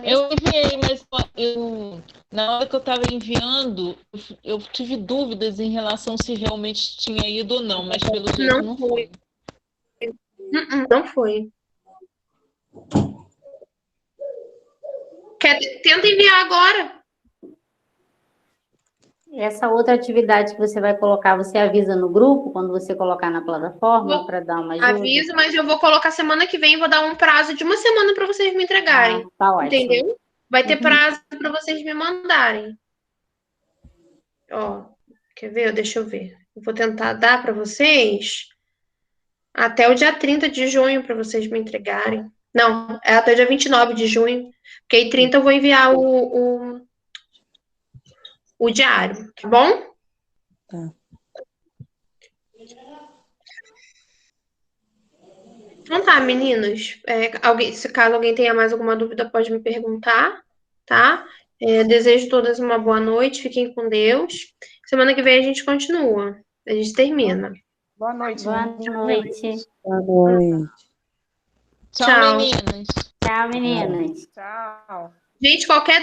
Eu enviei, mas na hora que eu estava enviando, eu tive dúvidas em relação se realmente tinha ido ou não, mas pelo jeito não foi. Não foi. Tenta enviar agora. Essa outra atividade que você vai colocar, você avisa no grupo quando você colocar na plataforma para dar uma ajuda? Aviso, mas eu vou colocar semana que vem, vou dar um prazo de uma semana para vocês me entregarem. Tá ótimo. Entendeu? Vai ter prazo para vocês me mandarem. Ó, quer ver? Deixa eu ver. Eu vou tentar dar para vocês até o dia 30 de junho para vocês me entregarem. Não, é até o dia 29 de junho. Porque aí 30 eu vou enviar o diário, tá bom? Tá. Então tá, meninos. Caso alguém tenha mais alguma dúvida, pode me perguntar, tá? Desejo todas uma boa noite, fiquem com Deus. Semana que vem a gente continua. A gente termina. Boa noite. Boa noite. Boa noite. Tchau, meninas. Tchau, meninas. Tchau. Gente, qualquer